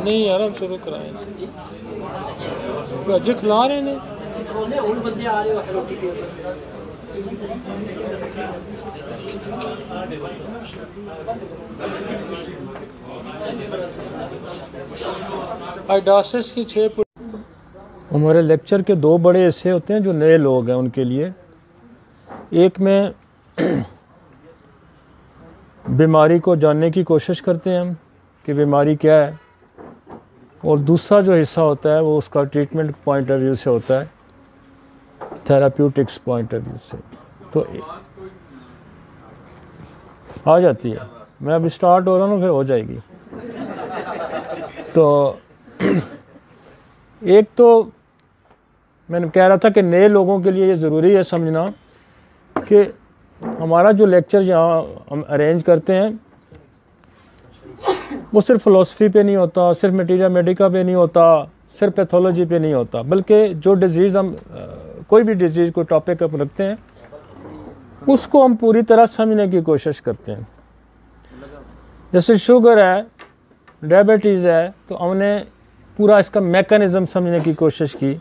नहीं यार हम शुरू कराए अज खिला रहे ने आइडासिस की 6 हमारे लेक्चर के 2 बड़े हिस्से होते हैं जो नए लोग हैं उनके लिए। एक में बीमारी को जानने की कोशिश करते हैं हम कि बीमारी क्या है, और दूसरा जो हिस्सा होता है वो उसका ट्रीटमेंट पॉइंट ऑफ व्यू से होता है, थेराप्यूटिक्स पॉइंट ऑफ व्यू से। तो आ जाती है, मैं अभी स्टार्ट हो रहा हूँ फिर हो जाएगी। तो एक तो मैंने कह रहा था कि नए लोगों के लिए ये ज़रूरी है समझना कि हमारा जो लेक्चर यहाँ हम अरेंज करते हैं वो सिर्फ फ़िलासफ़ी पे नहीं होता, सिर्फ मटीरिया मेडिका पे नहीं होता, सिर्फ पैथोलॉजी पे नहीं होता, बल्कि जो डिज़ीज़ हम कोई भी डिज़ीज़ को टॉपिक अप रखते हैं उसको हम पूरी तरह समझने की कोशिश करते हैं। जैसे शुगर है, डायबिटीज़ है, तो हमने पूरा इसका मैकेनिज़्म समझने की कोशिश की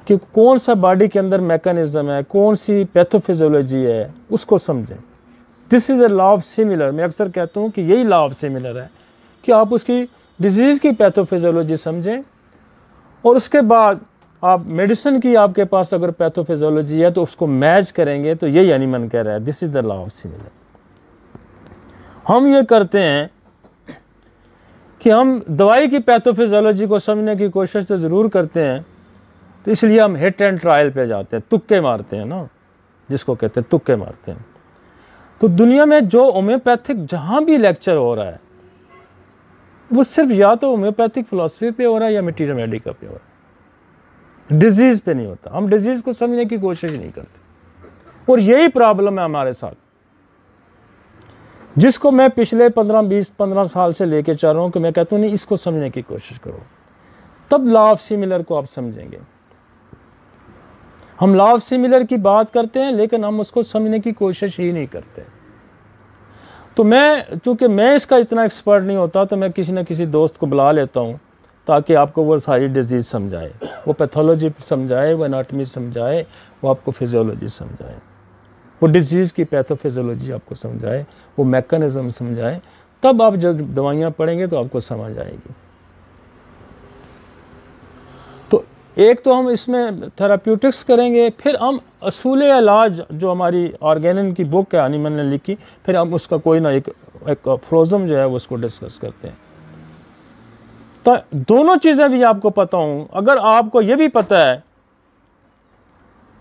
कि कौन सा बॉडी के अंदर मैकेनिज़्म है, कौन सी पैथोफिजियोलॉजी है, उसको समझें। This is a law of similar. मैं अक्सर कहता हूँ कि यही लॉ ऑफ सिमिलर है कि आप उसकी डिजीज़ की पैथोफिजियोलॉजी समझें और उसके बाद आप मेडिसिन की आपके पास अगर पैथोफिजियोलॉजी है तो उसको मैच करेंगे। तो यही एनीमन कह रहा है, this is the law of similar. हम ये करते हैं कि हम दवाई की पैथोफिजियोलॉजी को समझने की कोशिश तो ज़रूर करते हैं, तो इसलिए हम हिट एंड ट्रायल पे जाते हैं, तुक्के मारते हैं ना, जिसको कहते हैं तुक्के मारते हैं। तो दुनिया में जो होम्योपैथिक जहाँ भी लेक्चर हो रहा है वो सिर्फ या तो होम्योपैथिक फ़िलासफ़ी पे हो रहा है या मटीरियल मेडिका पे हो रहा है, डिजीज़ पे नहीं होता। हम डिजीज़ को समझने की कोशिश नहीं करते और यही प्रॉब्लम है हमारे साथ, जिसको मैं पिछले 15 साल से लेके चल रहा हूँ कि मैं कहता हूँ नहीं, इसको समझने की कोशिश करो, तब लॉ ऑफ सिमिलर को आप समझेंगे। हम लॉ ऑफ सिमिलर की बात करते हैं लेकिन हम उसको समझने की कोशिश ही नहीं करते। तो चूँकि मैं इसका इतना एक्सपर्ट नहीं होता तो मैं किसी न किसी दोस्त को बुला लेता हूँ ताकि आपको वो सारी डिजीज़ समझाए, वो पैथोलॉजी समझाए, वो एनाटमी समझाए, वो आपको फिजियोलॉजी समझाए, वो डिजीज़ की पैथोफिजियोलॉजी आपको समझाए, वो मैकेनिज़्म समझाए। तब आप जब दवाइयाँ पढ़ेंगे तो आपको समझ आएगी। तो एक तो हम इसमें थेराप्यूटिक्स करेंगे, फिर हम असूल इलाज जो हमारी ऑर्गेनिन की बुक है हनीमन ने लिखी, फिर हम उसका कोई ना एक फ्रोज़म जो है वो उसको डिस्कस करते हैं। तो दोनों चीज़ें भी आपको पता हूँ, अगर आपको ये भी पता है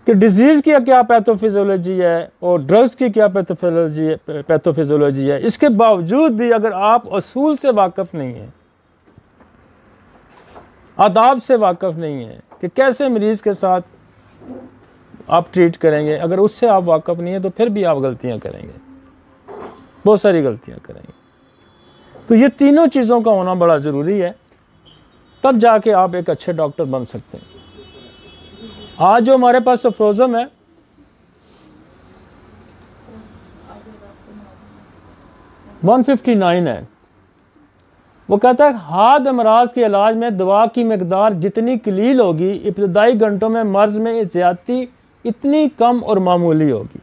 कि डिजीज़ की क्या पैथोफिजियोलॉजी है और ड्रग्स की क्या पैथोफिजियोलॉजी है, इसके बावजूद भी अगर आप असूल से वाकिफ़ नहीं हैं, आदाब से वाकिफ़ नहीं है कि कैसे मरीज़ के साथ आप ट्रीट करेंगे, अगर उससे आप वाकिफ़ नहीं है तो फिर भी आप गलतियां करेंगे, बहुत सारी गलतियां करेंगे। तो ये तीनों चीज़ों का होना बड़ा ज़रूरी है, तब जाके आप एक अच्छे डॉक्टर बन सकते हैं। आज जो हमारे पास फ्रोज़म है, $159 है, वो कहता है हाथ अमराज के इलाज में दवा की मकदार जितनी कलील होगी, इब्तदाई घंटों में मर्ज में ज़्यादती इतनी कम और मामूली होगी।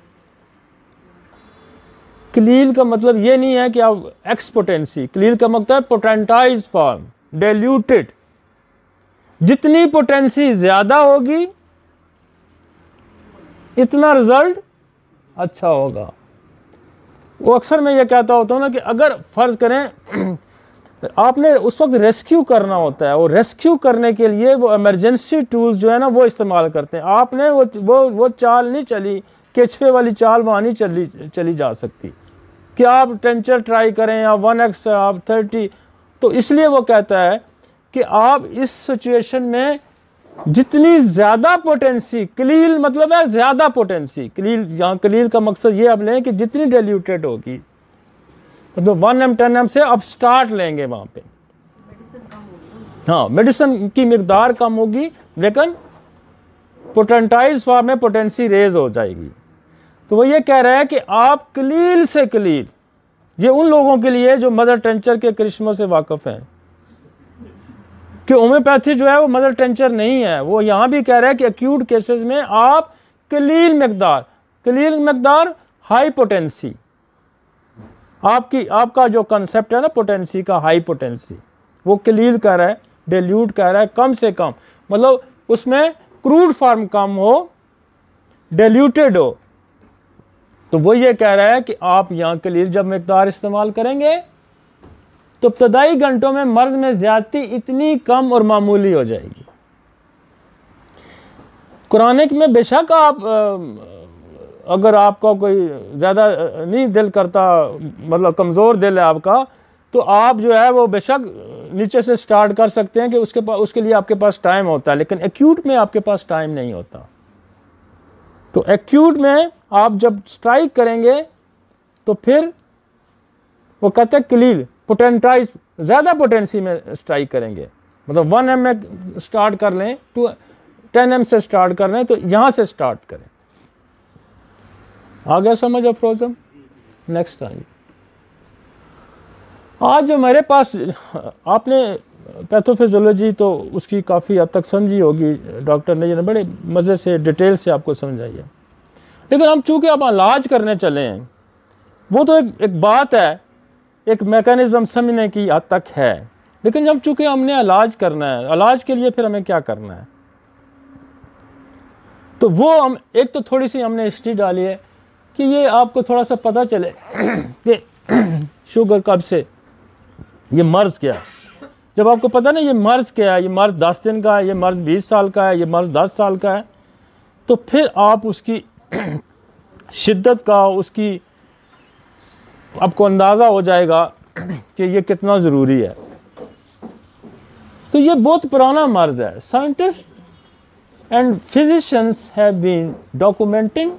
कलील का मतलब ये नहीं है कि आप एक्सपोटेंसी, कलील का मतलब है पोटेंटाइज फॉर्म, डाइल्यूटेड। जितनी पोटेंसी ज़्यादा होगी इतना रिज़ल्ट अच्छा होगा। वो अक्सर मैं ये कहता होता हूँ ना कि अगर फ़र्ज़ करें आपने उस वक्त रेस्क्यू करना होता है, और रेस्क्यू करने के लिए वो इमरजेंसी टूल्स जो है ना वो इस्तेमाल करते हैं। आपने वो चाल नहीं चली, केचुए वाली चाल वहाँ नहीं चली जा सकती कि आप टेंचर ट्राई करें या 1x आप 30। तो इसलिए वो कहता है कि आप इस सिचुएशन में जितनी ज़्यादा पोटेंसी, कलील मतलब है ज़्यादा पोटेंसी, कलील यहाँ कलील का मकसद ये आप लें कि जितनी डाइल्यूटेड होगी, मतलब 1m 10m से आप स्टार्ट लेंगे वहाँ पे। हाँ, मेडिसिन की मिकदार कम होगी लेकिन पोटेंटाइज फॉर्म में पोटेंसी रेज हो जाएगी। तो वो ये कह रहा है कि आप कलील से कलील ये उन लोगों के लिए जो मदर टेंचर के करिश्मों से वाकिफ हैं कि होम्योपैथी जो है वो मदर टेंचर नहीं है। वो यहाँ भी कह रहा है कि एक्यूट केसेस में आप कलील मकदार हाई पोटेंसी, आपका जो कंसेप्ट है ना पोटेंसी का, हाई पोटेंसी, वो कलील कह रहा है, डिल्यूट कह रहा है कम से कम, मतलब उसमें क्रूड फॉर्म कम हो, डिल्यूटेड हो। तो वो ये कह रहा है कि आप यहाँ कलील जब मकदार इस्तेमाल करेंगे तो इब्तदाई घंटों में मर्ज में ज्यादती इतनी कम और मामूली हो जाएगी। कुरानिक में बेशक आप अगर आपका कोई ज़्यादा नहीं दिल करता, मतलब कमज़ोर दिल है आपका, तो आप जो है वो बेशक नीचे से स्टार्ट कर सकते हैं कि उसके लिए आपके पास टाइम होता है, लेकिन एक्यूट में आपके पास टाइम नहीं होता। तो एक्यूट में आप जब स्ट्राइक करेंगे तो फिर वो कहते हैं कलील पोटेंटाइज, ज़्यादा पोटेंसी में स्ट्राइक करेंगे, मतलब 1 m में स्टार्ट कर लें, 10 m से स्टार्ट कर लें, तो यहाँ से स्टार्ट करें। आ गया समझ अफरोज़म? नेक्स्ट टाइम आज जो मेरे पास, आपने पैथोफिजियोलॉजी तो उसकी काफ़ी हद तक समझी होगी, डॉक्टर ने बड़े मज़े से डिटेल से आपको समझाई है, लेकिन हम चूँकि अब इलाज करने चले हैं, वो तो एक बात है, एक मैकेनिज़्म समझने की हद तक है, लेकिन जब चूँकि हमने इलाज करना है, इलाज के लिए फिर हमें क्या करना है, तो वो हम एक तो थोड़ी सी हमने हिस्ट्री डाली है कि ये आपको थोड़ा सा पता चले कि शुगर कब से, ये मर्ज़ क्या है। जब आपको पता नहीं ये मर्ज़ क्या है, ये मर्ज़ 10 दिन का है, ये मर्ज़ 20 साल का है, ये मर्ज़ 10 साल का है, तो फिर आप उसकी शिद्दत का, उसकी आपको अंदाज़ा हो जाएगा कि ये कितना ज़रूरी है। तो ये बहुत पुराना मर्ज़ है। Scientist and physicians have been documenting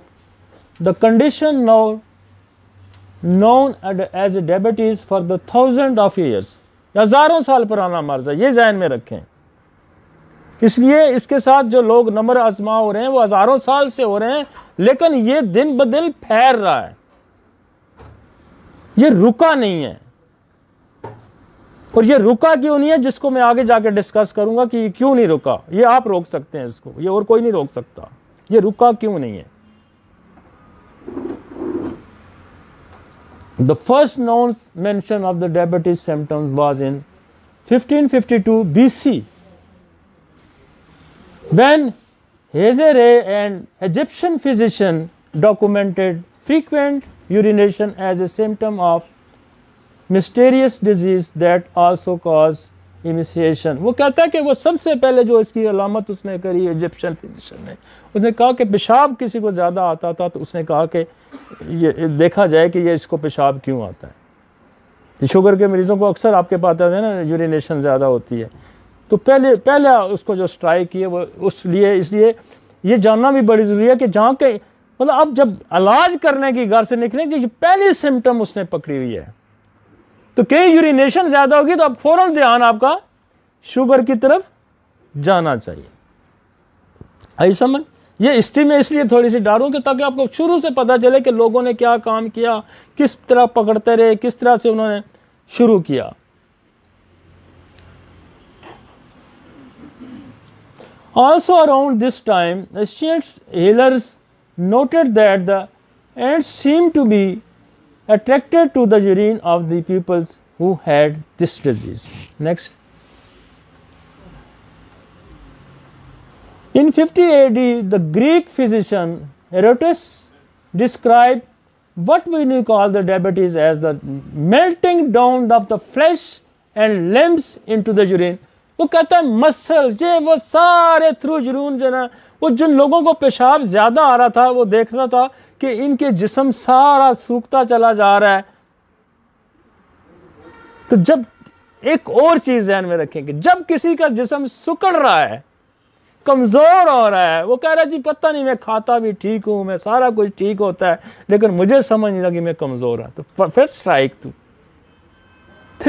the condition now known as diabetes for the thousands of years। हज़ारों साल पुराना मर्ज है, ये ज़हन में रखें। इसलिए इसके साथ जो लोग नंबर आजमा हो रहे हैं वो हज़ारों साल से हो रहे हैं, लेकिन ये दिन ब दिन फैल रहा है, ये रुका नहीं है। और ये रुका क्यों नहीं है, जिसको मैं आगे जाके डिस्कस करूंगा कि क्यों नहीं रुका। ये आप रोक सकते हैं इसको, ये और कोई नहीं रोक सकता। ये रुका क्यों नहीं है। The first known mention of the diabetes symptoms was in 1552 BC, when Hazare, an Egyptian physician, documented frequent urination as a symptom of mysterious disease that also cause emaciation। वो कहता है कि वो सबसे पहले जो इसकी अलामत उसने करी इजिप्शियन फिजिशियन ने, उसने कहा कि पेशाब किसी को ज़्यादा आता था, तो उसने कहा कि ये देखा जाए कि ये इसको पेशाब क्यों आता है। तो शुगर के मरीज़ों को अक्सर आपके पास आता है ना, यूरिनेशन ज़्यादा होती है। तो पहले उसको जो स्ट्राइक किए वो इसलिए ये जानना भी बड़ी ज़रूरी है कि जहाँ के मतलब अब जब इलाज करने की घर से निकले, जो पहली सिम्टम उसने पकड़ी हुई है, तो कहीं यूरिनेशन ज़्यादा होगी तो अब फ़ौरन ध्यान आपका शुगर की तरफ जाना चाहिए। आई समझ? ये हिस्ट्री में इसलिए थोड़ी सी डालूं कि ताकि आपको शुरू से पता चले कि लोगों ने क्या काम किया, किस तरह पकड़ते रहे, किस तरह से उन्होंने शुरू किया। Also around this time, ancient healers noted that the ants seemed to be attracted to the urine of the people who had this disease. Next. In 50 AD, the Greek physician Herodotus described what we now call the diabetes as the melting down of the flesh and limbs into the urine। वो कहता है muscle ये वो सारे through urine जो ना, वो जिन लोगों को पेशाब ज़्यादा आ रहा था वो देखता था कि इनके जिस्म सारा सूखता चला जा रहा है। तो जब एक और चीज़ ध्यान में रखेंगे, जब किसी का जिस्म सुकड़ रहा है, कमज़ोर हो रहा है, वो कह रहा है जी पता नहीं मैं खाता भी ठीक हूँ, मैं सारा कुछ ठीक होता है, लेकिन मुझे समझ नहीं लगी मैं कमज़ोर हूँ, तो फिर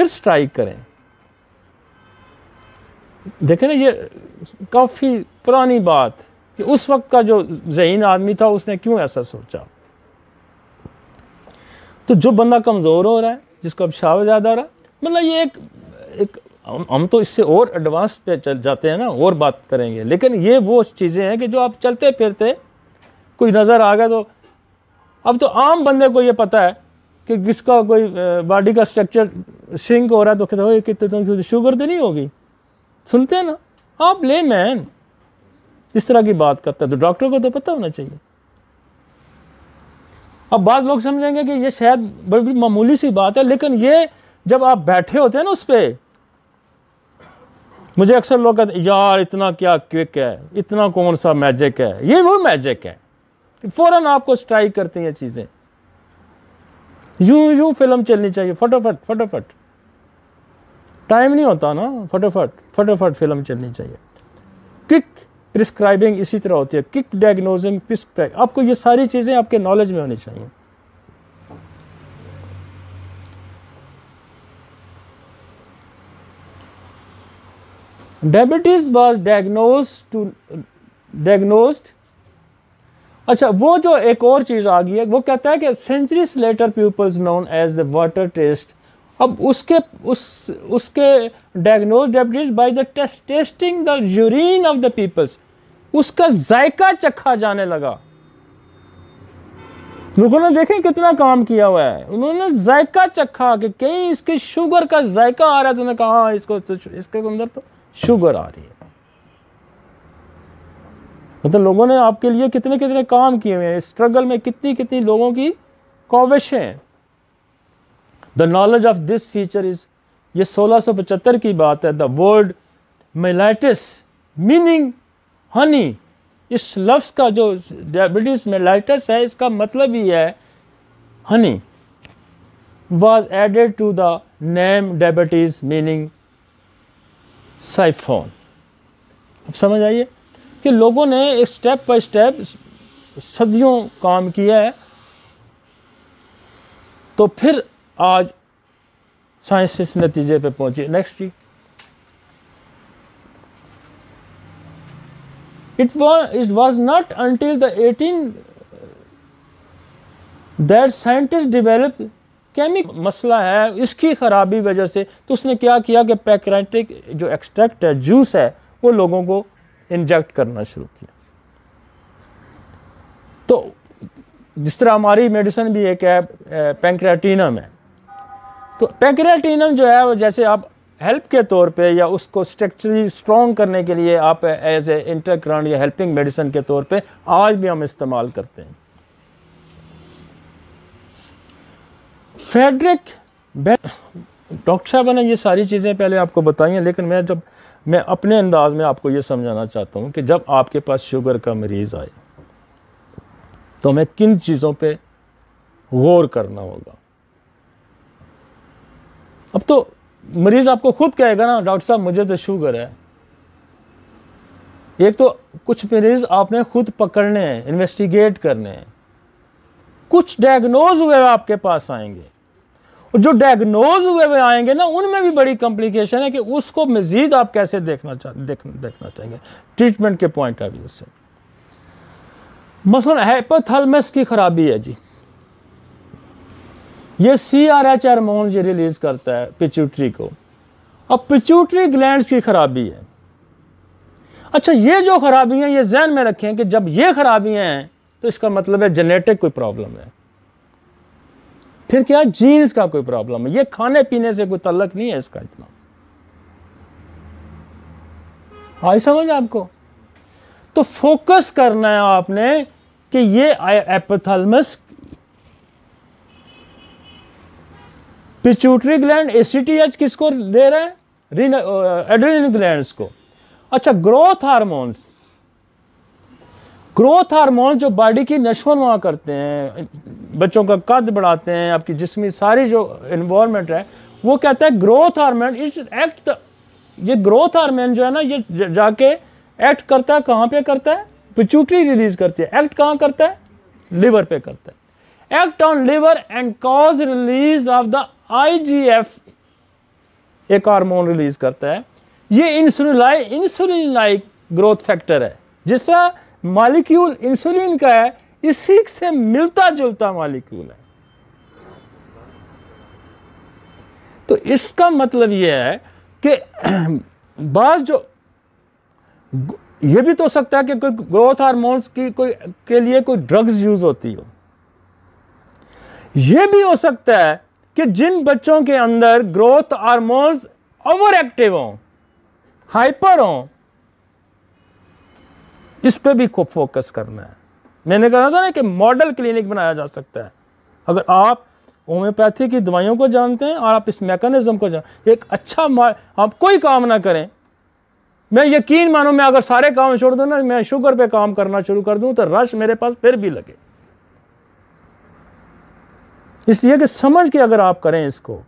स्ट्राइक करें। देखें ना, ये काफ़ी पुरानी बात कि उस वक्त का जो ज़हीन आदमी था उसने क्यों ऐसा सोचा। तो जो बंदा कमज़ोर हो रहा है, जिसको अब शाव ज़्यादा हो रहा है, मतलब ये एक हम तो इससे और एडवांस पे चल जाते हैं ना, और बात करेंगे, लेकिन ये वो चीज़ें हैं कि जो आप चलते फिरते कोई नज़र आ गया तो अब तो आम बंदे को ये पता है कि किसका कोई बॉडी का स्ट्रक्चर श्रिंक हो रहा है तो कहते हो कितने तो शुगर तो नहीं होगी, सुनते हैं ना आप, ले मैन इस तरह की बात करता है तो डॉक्टर को तो पता होना चाहिए। अब बाद लोग समझेंगे कि ये शायद बड़ी मामूली सी बात है, लेकिन ये जब आप बैठे होते हैं ना उस पर, मुझे अक्सर लोग कहते हैं यार इतना क्या क्विक है, इतना कौन सा मैजिक है, ये वो मैजिक है, फौरन आपको स्ट्राइक करती हैं चीज़ें, यूं यूं फिल्म चलनी चाहिए, फटाफट फटाफट, टाइम नहीं होता ना, फटाफट फटाफट फिल्म चलनी चाहिए। क्विक प्रिस्क्राइबिंग इसी तरह होती है, क्विक डायग्नोजिंग, प्रिस्क्राइब, आपको ये सारी चीज़ें आपके नॉलेज में होनी चाहिए। Diabetes was diagnosed. अच्छा, वो जो एक और चीज़ आ गई है, वो कहता है कि centuries later peoples known as the water test. अब उसके diagnose diabetes by the testing the urine of the peoples, उसका जायका चखा जाने लगा। लोगों ने देखें कितना काम किया हुआ है, उन्होंने जायका चखा कि कहीं इसके शुगर का जायका आ रहा है, तो उन्होंने कहा हाँ इसके अंदर तो शुगर आ रही है। मतलब लोगों ने आपके लिए कितने कितने काम किए हुए हैं, स्ट्रगल में कितनी कितनी लोगों की काविशें हैं। The knowledge of this feature is, ये 1675 की बात है। The word mellitus meaning Honey, इस लफ्ज़ का जो डायबिटीज मेलाइटिस है, इसका मतलब ही है Honey, was added to the name diabetes meaning siphon. अब समझ आइए कि लोगों ने एक स्टेप बाय स्टेप सदियों काम किया है, तो फिर आज साइंस इस नतीजे पे पहुंची। नेक्स्ट जी, it was not until the 18 that scientists developed केमिक मसला है, इसकी खराबी वजह से तो उसने क्या किया कि पैंक्रियाटिक जो एक्सट्रैक्ट है, जूस है, वो लोगों को इंजेक्ट करना शुरू किया। तो जिस तरह हमारी मेडिसिन भी एक है पैंक्रियाटिनम है, तो पैंक्रियाटिनम जो है वो जैसे आप हेल्प के तौर पे या उसको स्ट्रक्चरली स्ट्रॉन्ग करने के लिए आप एज ए इंटरक्रॉन या हेल्पिंग मेडिसिन के तौर पे आज भी हम इस्तेमाल करते हैं। फ्रेडरिक डॉक्टर साहब ने ये सारी चीज़ें पहले आपको बताई हैं, लेकिन मैं अपने अंदाज में आपको ये समझाना चाहता हूँ कि जब आपके पास शुगर का मरीज़ आए तो हमें किन चीज़ों पे गौर करना होगा। अब तो मरीज़ आपको खुद कहेगा ना, डॉक्टर साहब मुझे तो शुगर है। एक तो कुछ मरीज़ आपने खुद पकड़ने हैं, इन्वेस्टिगेट करने हैं, कुछ डायग्नोज हुए आपके पास आएंगे, और जो डायग्नोज हुए आएंगे ना, उनमें भी बड़ी कॉम्प्लिकेशन है कि उसको मजीद आप कैसे देखना चाहेंगे ट्रीटमेंट के पॉइंट ऑफ व्यू से। मसलन हाइपोथैलेमस की खराबी है जी, ये CRH हार्मोन ये रिलीज करता है पिट्यूटरी को। अब पिट्यूटरी ग्लैंड्स की खराबी है। अच्छा, ये जो खराबी हैं ये ध्यान में रखें कि जब ये खराबियां हैं तो इसका मतलब है जेनेटिक कोई प्रॉब्लम है। फिर क्या, जीन्स का कोई प्रॉब्लम है, ये खाने पीने से कोई ताल्लुक नहीं है इसका इतना। आई समझ आपको? तो फोकस करना है आपने कि ये हाइपोथैलेमस, पिट्यूटरी ग्लैंड ACTH किसको दे रहा है? एड्रेनल ग्लैंड्स को। अच्छा, ग्रोथ हार्मोन्स, ग्रोथ हार्मोन जो बॉडी की नशोनुमा करते हैं, बच्चों का कद बढ़ाते हैं, आपकी जिस्मी सारी जो इन्वायरमेंट है, वो कहता है ग्रोथ हार्मोन इज एक्ट। ये ग्रोथ हार्मोन जो है ना, ये जाके एक्ट करता है, कहाँ पे करता है? पिट्यूटरी रिलीज करती है। एक्ट कहाँ करता है? लिवर पे करता है। Act on liver and cause release of the IGF, एक हार्मोन रिलीज करता है। ये इंसुलिन लाइक ग्रोथ फैक्टर है, जिसका मॉलिक्यूल इंसुलिन का है, इसी से मिलता जुलता मॉलिक्यूल है। तो इसका मतलब ये है कि बाज जो ये भी तो हो सकता है कि कोई ग्रोथ हार्मोन्स की कोई के लिए कोई ड्रग्स यूज होती हो। ये भी हो सकता है कि जिन बच्चों के अंदर ग्रोथ हार्मोन्स ओवर एक्टिव हों, हाइपर हों, इस पे भी खूब फोकस करना है। मैंने कहा था ना कि मॉडल क्लिनिक बनाया जा सकता है। अगर आप होम्योपैथी की दवाइयों को जानते हैं और आप इस मैकेनिज्म को जानते, एक अच्छा आप कोई काम ना करें, मैं यकीन मानो मैं अगर सारे काम छोड़ दूं ना, मैं शुगर पे काम करना शुरू कर दूं तो रश मेरे पास फिर भी लगे। इसलिए कि समझ के अगर आप करें इसको,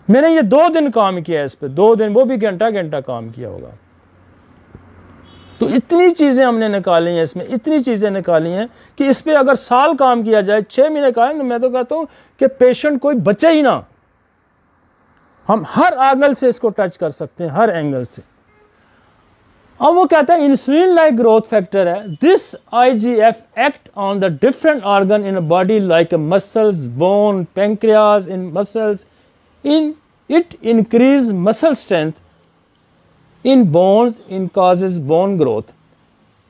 मैंने ये 2 दिन काम किया इस पे, 2 दिन, वो भी घंटा घंटा काम किया होगा। तो इतनी चीजें हमने निकाली हैं इसमें, इतनी चीजें निकाली हैं कि इस पे अगर साल काम किया जाए, 6 महीने का है, तो मैं तो कहता हूं कि पेशेंट कोई बचे ही ना। हम हर एंगल से इसको टच कर सकते हैं, हर एंगल से। अब वो कहता है इंसुलिन लाइक ग्रोथ फैक्टर है, this IGF act on the different organ in body like muscles, bone, pancreas in muscles, in it increase muscle strength, in bones it causes bone growth,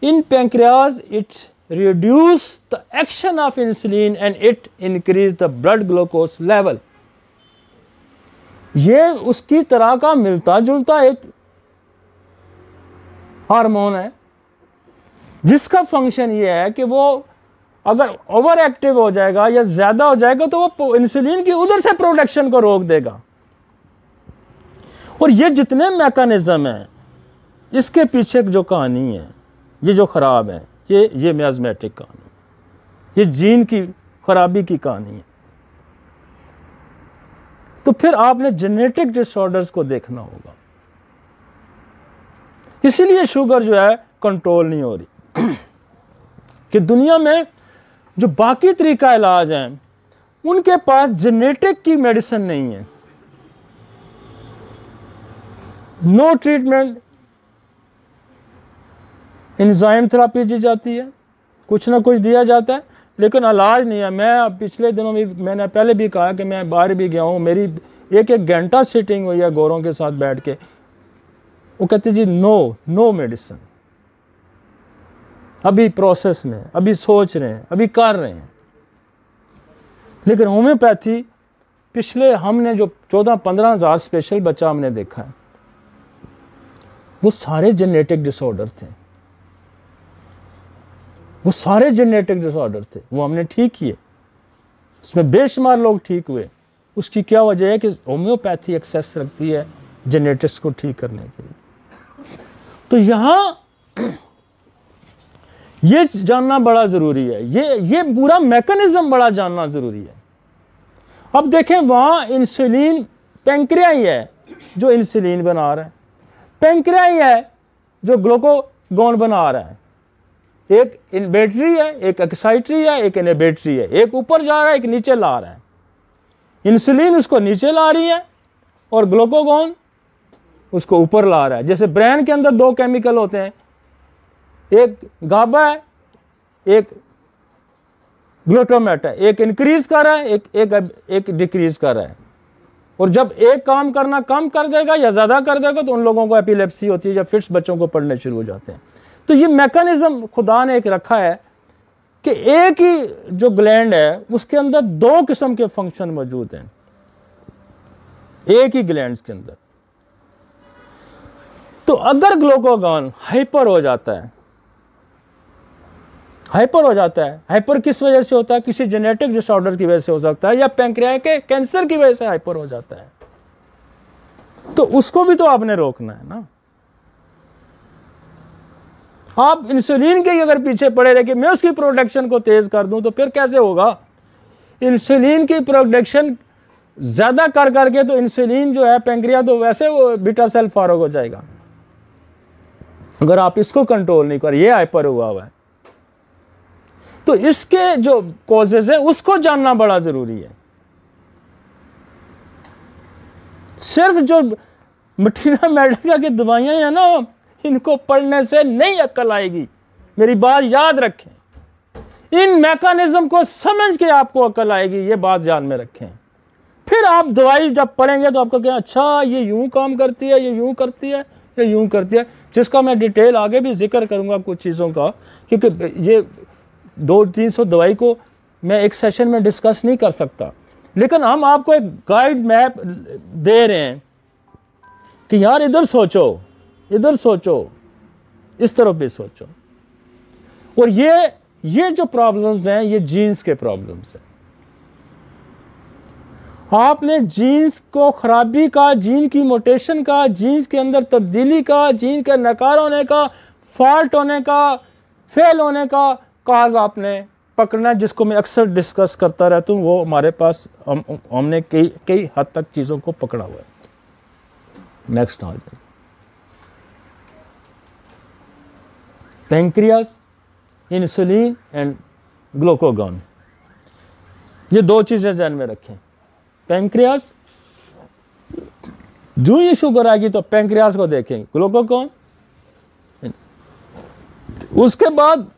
in pancreas it reduce the action of insulin and it increase the blood glucose level। ये उसकी तरह का मिलता जुलता एक hormone है जिसका function ये है कि वो अगर ओवर एक्टिव हो जाएगा या ज्यादा हो जाएगा तो वो इंसुलिन की उधर से प्रोडक्शन को रोक देगा। और ये जितने मैकेनिज्म हैं, इसके पीछे जो कहानी है, ये जो खराब है, ये मियाज़मेटिक कहानी, ये जीन की खराबी की कहानी है। तो फिर आपने जेनेटिक डिसऑर्डर्स को देखना होगा। इसीलिए शुगर जो है कंट्रोल नहीं हो रही कि दुनिया में जो बाकी तरीका इलाज हैं उनके पास जेनेटिक की मेडिसिन नहीं है। नो ट्रीटमेंट, एंजाइम थेरेपी दी जाती है, कुछ ना कुछ दिया जाता है, लेकिन इलाज नहीं है। मैं पिछले दिनों में, मैंने पहले भी कहा कि मैं बाहर भी गया हूँ, मेरी 1-1 घंटा सिटिंग हुई है गोरों के साथ बैठ के। वो कहते जी नो मेडिसिन, अभी प्रोसेस में, अभी सोच रहे हैं, अभी कर रहे हैं। लेकिन होम्योपैथी, पिछले हमने जो 14-15 हज़ार स्पेशल बच्चा हमने देखा है, वो सारे जेनेटिक डिसऑर्डर थे, वो सारे जेनेटिक डिसऑर्डर थे, वो हमने ठीक किए, उसमें बेशुमार लोग ठीक हुए। उसकी क्या वजह है कि होम्योपैथी एक्सेस रखती है जेनेटिक्स को ठीक करने के लिए। तो यहाँ ये जानना बड़ा ज़रूरी है, ये पूरा मैकेनिज्म बड़ा जानना ज़रूरी है। अब देखें, वहाँ इंसुलिन, पैंक्रिया ही है जो इंसुलिन बना रहा है, पैंक्रिया ही है जो ग्लूकागोन बना रहा है। एक इनहिबिटरी है, एक एक्साइटरी है, एक इनहिबिटरी है, एक ऊपर जा रहा है, एक नीचे ला रहा है। इंसुलिन उसको नीचे ला रही है और ग्लूकागोन उसको ऊपर ला रहा है। जैसे ब्रेन के अंदर 2 केमिकल होते हैं, एक गाबा है, एक ग्लूटामेट है, एक इंक्रीज कर रहा है, एक डिक्रीज कर रहा है। और जब एक काम करना कम कर देगा या ज़्यादा कर देगा तो उन लोगों को एपिलेप्सी होती है या फिट्स बच्चों को पड़ने शुरू हो जाते हैं। तो ये मैकेनिज्म खुदा ने एक रखा है कि एक ही जो ग्लैंड है उसके अंदर 2 किस्म के फंक्शन मौजूद हैं, एक ही ग्लैंड के अंदर। तो अगर ग्लूकागोन हाइपर हो जाता है, हाइपर किस वजह से होता है? किसी जेनेटिक डिसऑर्डर की वजह से हो सकता है या पैंक्रियास के कैंसर की वजह से हाइपर हो जाता है। तो उसको भी तो आपने रोकना है ना। आप इंसुलिन के अगर पीछे पड़े रहे कि मैं उसकी प्रोडक्शन को तेज कर दूं तो फिर कैसे होगा? इंसुलिन की प्रोडक्शन ज्यादा कर करके तो इंसुलिन जो है पैंक्रिया तो वैसे वो बीटा सेल फारग हो जाएगा। अगर आप इसको कंट्रोल नहीं कर, ये हाइपर हुआ है, तो इसके जो कॉजेज है उसको जानना बड़ा जरूरी है। सिर्फ जो मटीरिया मेडिका की दवाइयां हैं ना, इनको पढ़ने से नहीं अक्ल आएगी। मेरी बात याद रखें, इन मैकेनिज्म को समझ के आपको अक्ल आएगी, ये बात ध्यान में रखें। फिर फिर आप दवाई जब पढ़ेंगे तो आपको क्या, अच्छा ये यूं काम करती है, ये यूं करती है, ये यूं करती है, जिसका मैं डिटेल आगे भी जिक्र करूंगा कुछ चीज़ों का, क्योंकि ये 200-300 दवाई को मैं एक सेशन में डिस्कस नहीं कर सकता। लेकिन हम आपको एक गाइड मैप दे रहे हैं कि यार इधर सोचो, इधर सोचो, इस तरफ भी सोचो। और ये जो प्रॉब्लम्स हैं ये जीन्स के प्रॉब्लम्स हैं। आपने जीन्स को खराबी का, जीन की मोटेशन का, जीन्स के अंदर तब्दीली का, जीन के नकार होने का, फॉल्ट होने का, फेल होने का काज आपने पकड़ना, जिसको मैं अक्सर डिस्कस करता रहता हूँ। वो हमारे पास हमने कई हद तक चीज़ों को पकड़ा हुआ है। नेक्स्ट आ जाए, पैंक्रियास, इंसुलिन एंड ग्लूकागॉन। ये 2 चीज़ें ध्यान में रखें। पैंक्रियास, जो ही शुगर आएगी तो पैंक्रियास को देखेंगे, ग्लूकागॉन। उसके बाद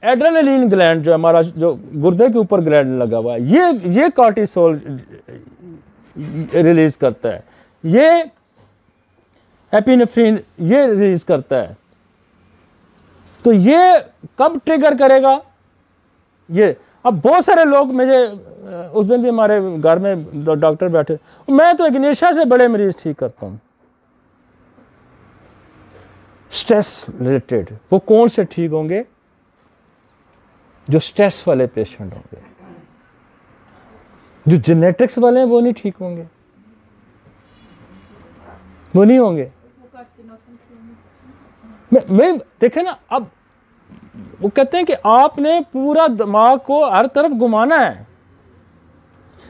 एड्रेनलिन ग्लैंड जो हमारा, जो गुर्दे के ऊपर ग्लैंड लगा हुआ है, ये कॉर्टिसोल रिलीज करता है, ये एपिनेफ्रिन ये रिलीज करता है। तो ये कब ट्रिगर करेगा ये? अब बहुत सारे लोग, मुझे उस दिन भी हमारे घर में डॉक्टर बैठे, मैं तो इग्नेशिया से बड़े मरीज ठीक करता हूँ, स्ट्रेस रिलेटेड। वो कौन से ठीक होंगे? जो स्ट्रेस वाले पेशेंट होंगे। जो जेनेटिक्स वाले हैं वो नहीं ठीक होंगे, वो नहीं होंगे। मैं देखे ना, अब वो कहते हैं कि आपने पूरा दिमाग को हर तरफ घुमाना है।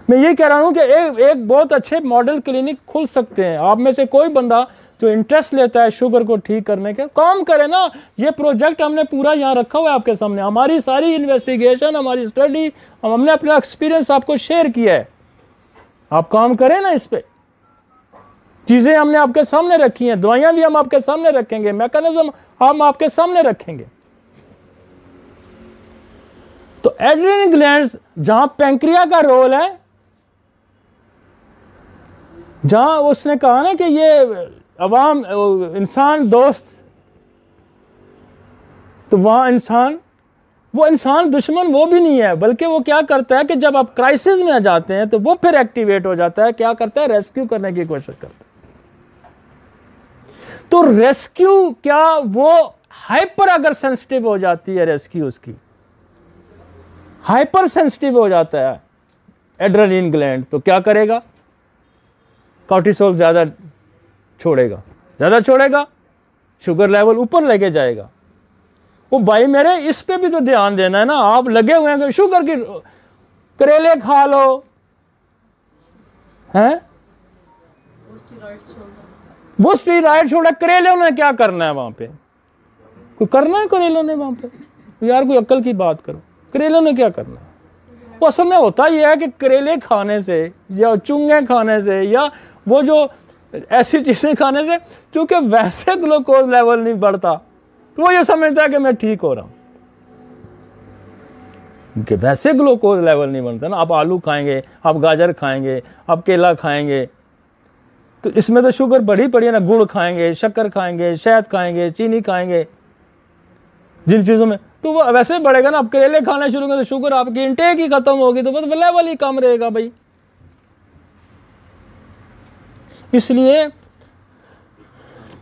मैं ये कह रहा हूं कि एक बहुत अच्छे मॉडल क्लिनिक खुल सकते हैं। आप में से कोई बंदा जो इंटरेस्ट लेता है शुगर को ठीक करने के, काम करे ना। ये प्रोजेक्ट हमने पूरा यहाँ रखा हुआ है आपके सामने, हमारी सारी इन्वेस्टिगेशन, हमारी स्टडी, हमने अपना एक्सपीरियंस आपको शेयर किया है। आप काम करें ना इस पे। चीजें हमने आपके सामने रखी हैं, दवाइयां भी हम आपके सामने रखेंगे, मैकेनिज्म हम आपके सामने रखेंगे। तो एड्रेनल ग्लैंड्स, जहां पैंक्रिया का रोल है, जहां उसने कहा ना कि ये अवाम इंसान दोस्त, तो वहां इंसान, वो इंसान दुश्मन वो भी नहीं है, बल्कि वो क्या करता है कि जब आप क्राइसिस में आ जाते हैं तो वो फिर एक्टिवेट हो जाता है। क्या करता है? रेस्क्यू करने की कोशिश करता है। तो रेस्क्यू क्या, वो हाइपर अगर सेंसिटिव हो जाती है, रेस्क्यू उसकी हाइपर सेंसिटिव हो जाता है एड्रेनलिन ग्लैंड, तो क्या करेगा? कॉर्टिसोल ज्यादा छोड़ेगा, शुगर लेवल ऊपर लेके जाएगा। वो भाई मेरे, इस पे भी तो ध्यान देना है ना। आप लगे हुए हैं शुगर की, करेले खा लो, हैं? वो स्टीरॉइड छोड़ा, करेलों ने क्या करना है वहां पे? कोई करना है करेलों ने वहां पे? यार कोई अक्ल की बात करो, करेलों ने क्या करना है? वो असल में होता यह है कि करेले खाने से या चुंगे खाने से या वो जो ऐसी चीजें खाने से, क्योंकि वैसे ग्लूकोज लेवल नहीं बढ़ता, तो वो ये समझता है कि मैं ठीक हो रहा हूं, कि वैसे ग्लूकोज लेवल नहीं बढ़ता ना। आप आलू खाएंगे, आप गाजर खाएंगे, आप केला खाएंगे, तो इसमें तो शुगर बढ़ी पड़ी है ना। गुड़ खाएंगे, शक्कर खाएंगे, शहद खाएंगे, चीनी खाएंगे, जिन चीज़ों में, तो वो वैसे बढ़ेगा ना। आप करेले खाना शुरू करें तो शुगर आपकी इंटेक ही खत्म होगी, तो बस लेवल ही कम रहेगा भाई। इसलिए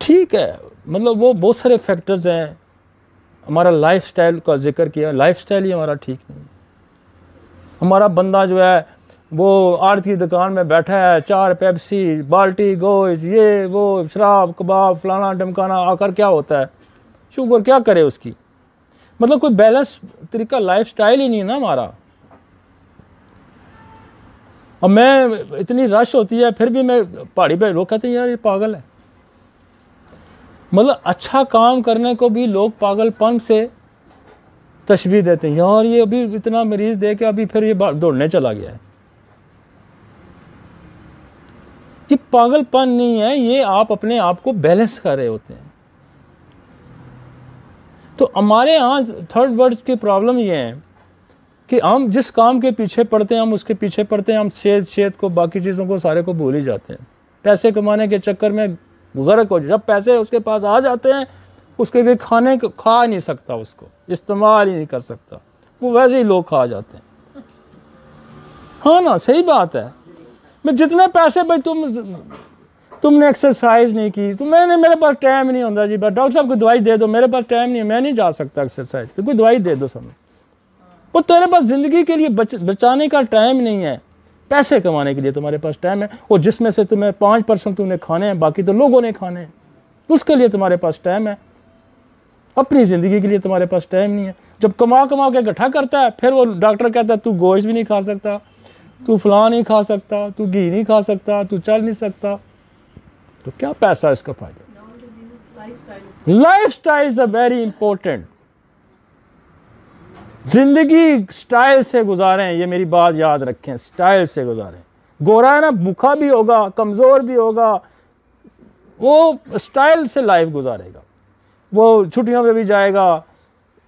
ठीक है, मतलब वो बहुत सारे फैक्टर्स हैं। हमारा लाइफस्टाइल का जिक्र किया, लाइफस्टाइल ही हमारा ठीक नहीं है। हमारा बंदा जो है वो आड़त की दुकान में बैठा है, 4 पेप्सी, बाल्टी गोश्त, ये वो शराब कबाब फलाना ढमकाना, आकर क्या होता है? शुगर क्या करे उसकी? मतलब कोई बैलेंस तरीका लाइफस्टाइल ही नहीं है ना हमारा। अब मैं, इतनी रश होती है फिर भी मैं पहाड़ी पे, लोग कहते हैं यार ये पागल है। मतलब अच्छा काम करने को भी लोग पागलपन से तशबीह देते हैं। यार ये अभी इतना मरीज दे के अभी फिर ये दौड़ने चला गया है। ये पागलपन नहीं है, ये आप अपने आप को बैलेंस कर रहे होते हैं। तो हमारे यहाँ थर्ड वर्ल्ड की प्रॉब्लम ये है कि हम जिस काम के पीछे पड़ते हैं हम उसके पीछे पड़ते हैं, हम सेहत को बाकी चीज़ों को सारे को भूल ही जाते हैं। पैसे कमाने के चक्कर में गर्क हो, जब पैसे उसके पास आ जाते हैं उसके लिए खाने को खा नहीं सकता, उसको इस्तेमाल ही नहीं कर सकता, वो वैसे ही लोग खा जाते हैं। हाँ ना, सही बात है। मैं जितने पैसे भाई तुमने एक्सरसाइज नहीं की, तो मेरे पास टाइम नहीं होता जी, डॉक्टर साहब को दवाई दे दो, मेरे पास टाइम नहीं है, मैं नहीं जा सकता एक्सरसाइज की, कोई दवाई दे दो समय। वो तेरे पास ज़िंदगी के लिए बचाने का टाइम नहीं है, पैसे कमाने के लिए तुम्हारे पास टाइम है, और जिसमें से तुम्हें 5% तुमने खाने हैं, बाकी तो लोगों ने खाने हैं, उसके लिए तुम्हारे पास टाइम है। अपनी ज़िंदगी के लिए तुम्हारे पास टाइम नहीं है। जब कमा के इकट्ठा करता है, फिर वो डॉक्टर कहता है तू गोश्त भी नहीं खा सकता, तू फलां नहीं खा सकता, तू घी नहीं खा सकता, तू चल नहीं सकता, तो क्या पैसा इसका फायदा। Life style is a very important. जिंदगी स्टाइल से गुजारें, ये मेरी बात याद रखें, स्टाइल से गुजारें। गोरा है ना, भूखा भी होगा, कमज़ोर भी होगा, वो स्टाइल से लाइफ गुजारेगा। वो छुट्टियों पे भी जाएगा,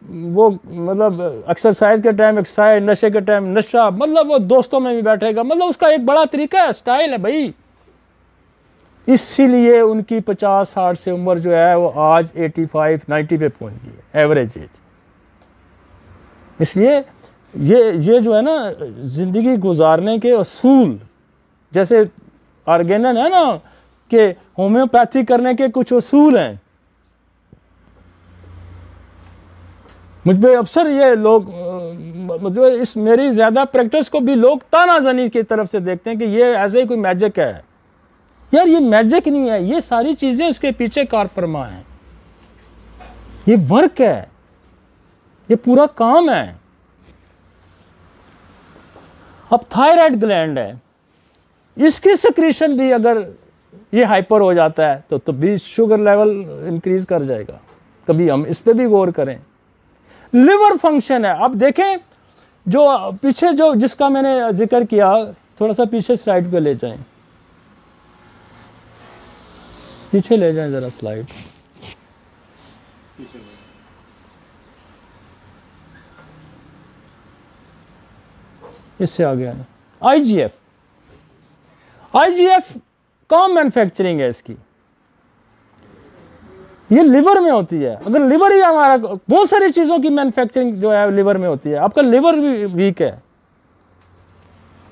वो मतलब एक्सरसाइज के टाइम एक्सरसाइज, नशे के टाइम नशा, मतलब वो दोस्तों में भी बैठेगा, मतलब उसका एक बड़ा तरीका है, स्टाइल है भाई। इसीलिए उनकी 50-60 से उम्र जो है वो आज 85-90 पे पहुंच गई है, एवरेज एज। इसलिए ये जो है ना ज़िंदगी गुजारने के असूल, जैसे आर्गेनन है ना कि होम्योपैथी करने के कुछ असूल हैं। मुझ पे अक्सर ये लोग मतलब इस मेरी ज़्यादा प्रैक्टिस को भी लोग तानाज़नी की तरफ से देखते हैं कि ये ऐसे ही कोई मैजिक है। यार ये मैजिक नहीं है, ये सारी चीज़ें उसके पीछे कार फरमा है, ये वर्क है, ये पूरा काम है। अब थायराइड ग्लैंड है, इसकी सिक्रीशन भी अगर ये हाइपर हो जाता है तो भी शुगर लेवल इंक्रीज कर जाएगा। कभी हम इस पे भी गौर करें। लिवर फंक्शन है। अब देखें जो पीछे जो जिसका मैंने जिक्र किया, थोड़ा सा पीछे स्लाइड पे ले जाएं, पीछे ले जाएं जरा स्लाइड। इससे आ गया ना। आईजीएफ कहाँ मैन्युफैक्चरिंग है इसकी? ये लिवर में होती है। अगर लिवर ही हमारा, बहुत सारी चीज़ों की मैन्युफैक्चरिंग जो है लिवर में होती है। आपका लिवर भी वीक है,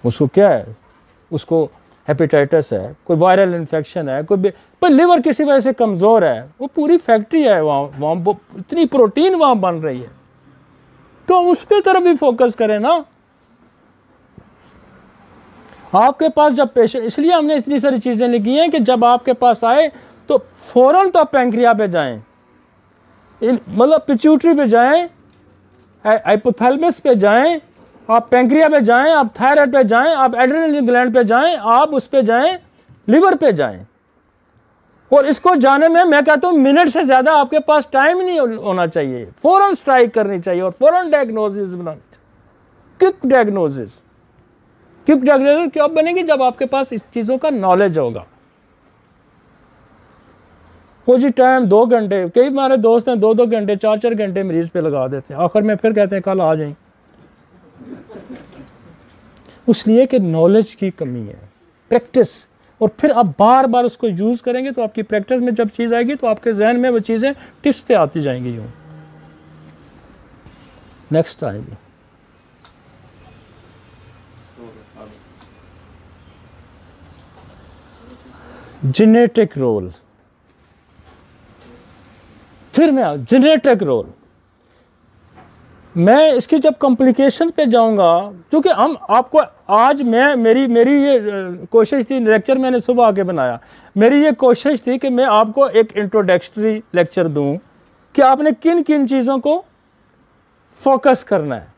उसको क्या है, उसको हेपेटाइटिस है, कोई वायरल इन्फेक्शन है, कोई पर लिवर किसी वजह से कमज़ोर है, वो पूरी फैक्ट्री है वहाँ इतनी प्रोटीन वहाँ बन रही है, तो उस पर तरफ भी फोकस करें ना। आपके पास जब पेशेंट, इसलिए हमने इतनी सारी चीज़ें लिखी हैं कि जब आपके पास आए तो फ़ौरन तो आप पैंक्रिया पे जाएं, मतलब पिट्यूटरी पे जाएं, हाइपोथैलेमस पे जाएं, आप पैंक्रिया पे जाएं, आप थायराइड पे जाएं, आप एड्रेनल ग्लैंड पे जाएं, आप उस पे जाएं, लिवर पे जाएं। और इसको जाने में मैं कहता हूँ मिनट से ज़्यादा आपके पास टाइम नहीं होना चाहिए। फ़ौरन स्ट्राइक करनी चाहिए और फ़ौरन डायग्नोसिस बनानी चाहिए। क्विक डायग्नोसिस कब बनेगी? जब आपके पास इस चीज़ों का नॉलेज होगा। वो जी टाइम 2 घंटे, कई हमारे दोस्त हैं 2-2 घंटे 4-4 घंटे मरीज पे लगा देते हैं, आखिर में फिर कहते हैं कल आ जाएं। इसलिए कि नॉलेज की कमी है, प्रैक्टिस। और फिर आप बार बार उसको यूज़ करेंगे तो आपकी प्रैक्टिस में जब चीज़ आएगी तो आपके जहन में वो चीज़ें टिप्स पे आती जाएंगी। यूँ नेक्स्ट आएगी जेनेटिक रोल। फिर मैं जेनेटिक रोल, मैं इसकी जब कॉम्प्लिकेशन पे जाऊंगा, क्योंकि हम आपको आज मेरी ये कोशिश थी, लेक्चर मैंने सुबह आके बनाया, मेरी ये कोशिश थी कि मैं आपको एक इंट्रोडक्टरी लेक्चर दूं कि आपने किन किन चीज़ों को फोकस करना है।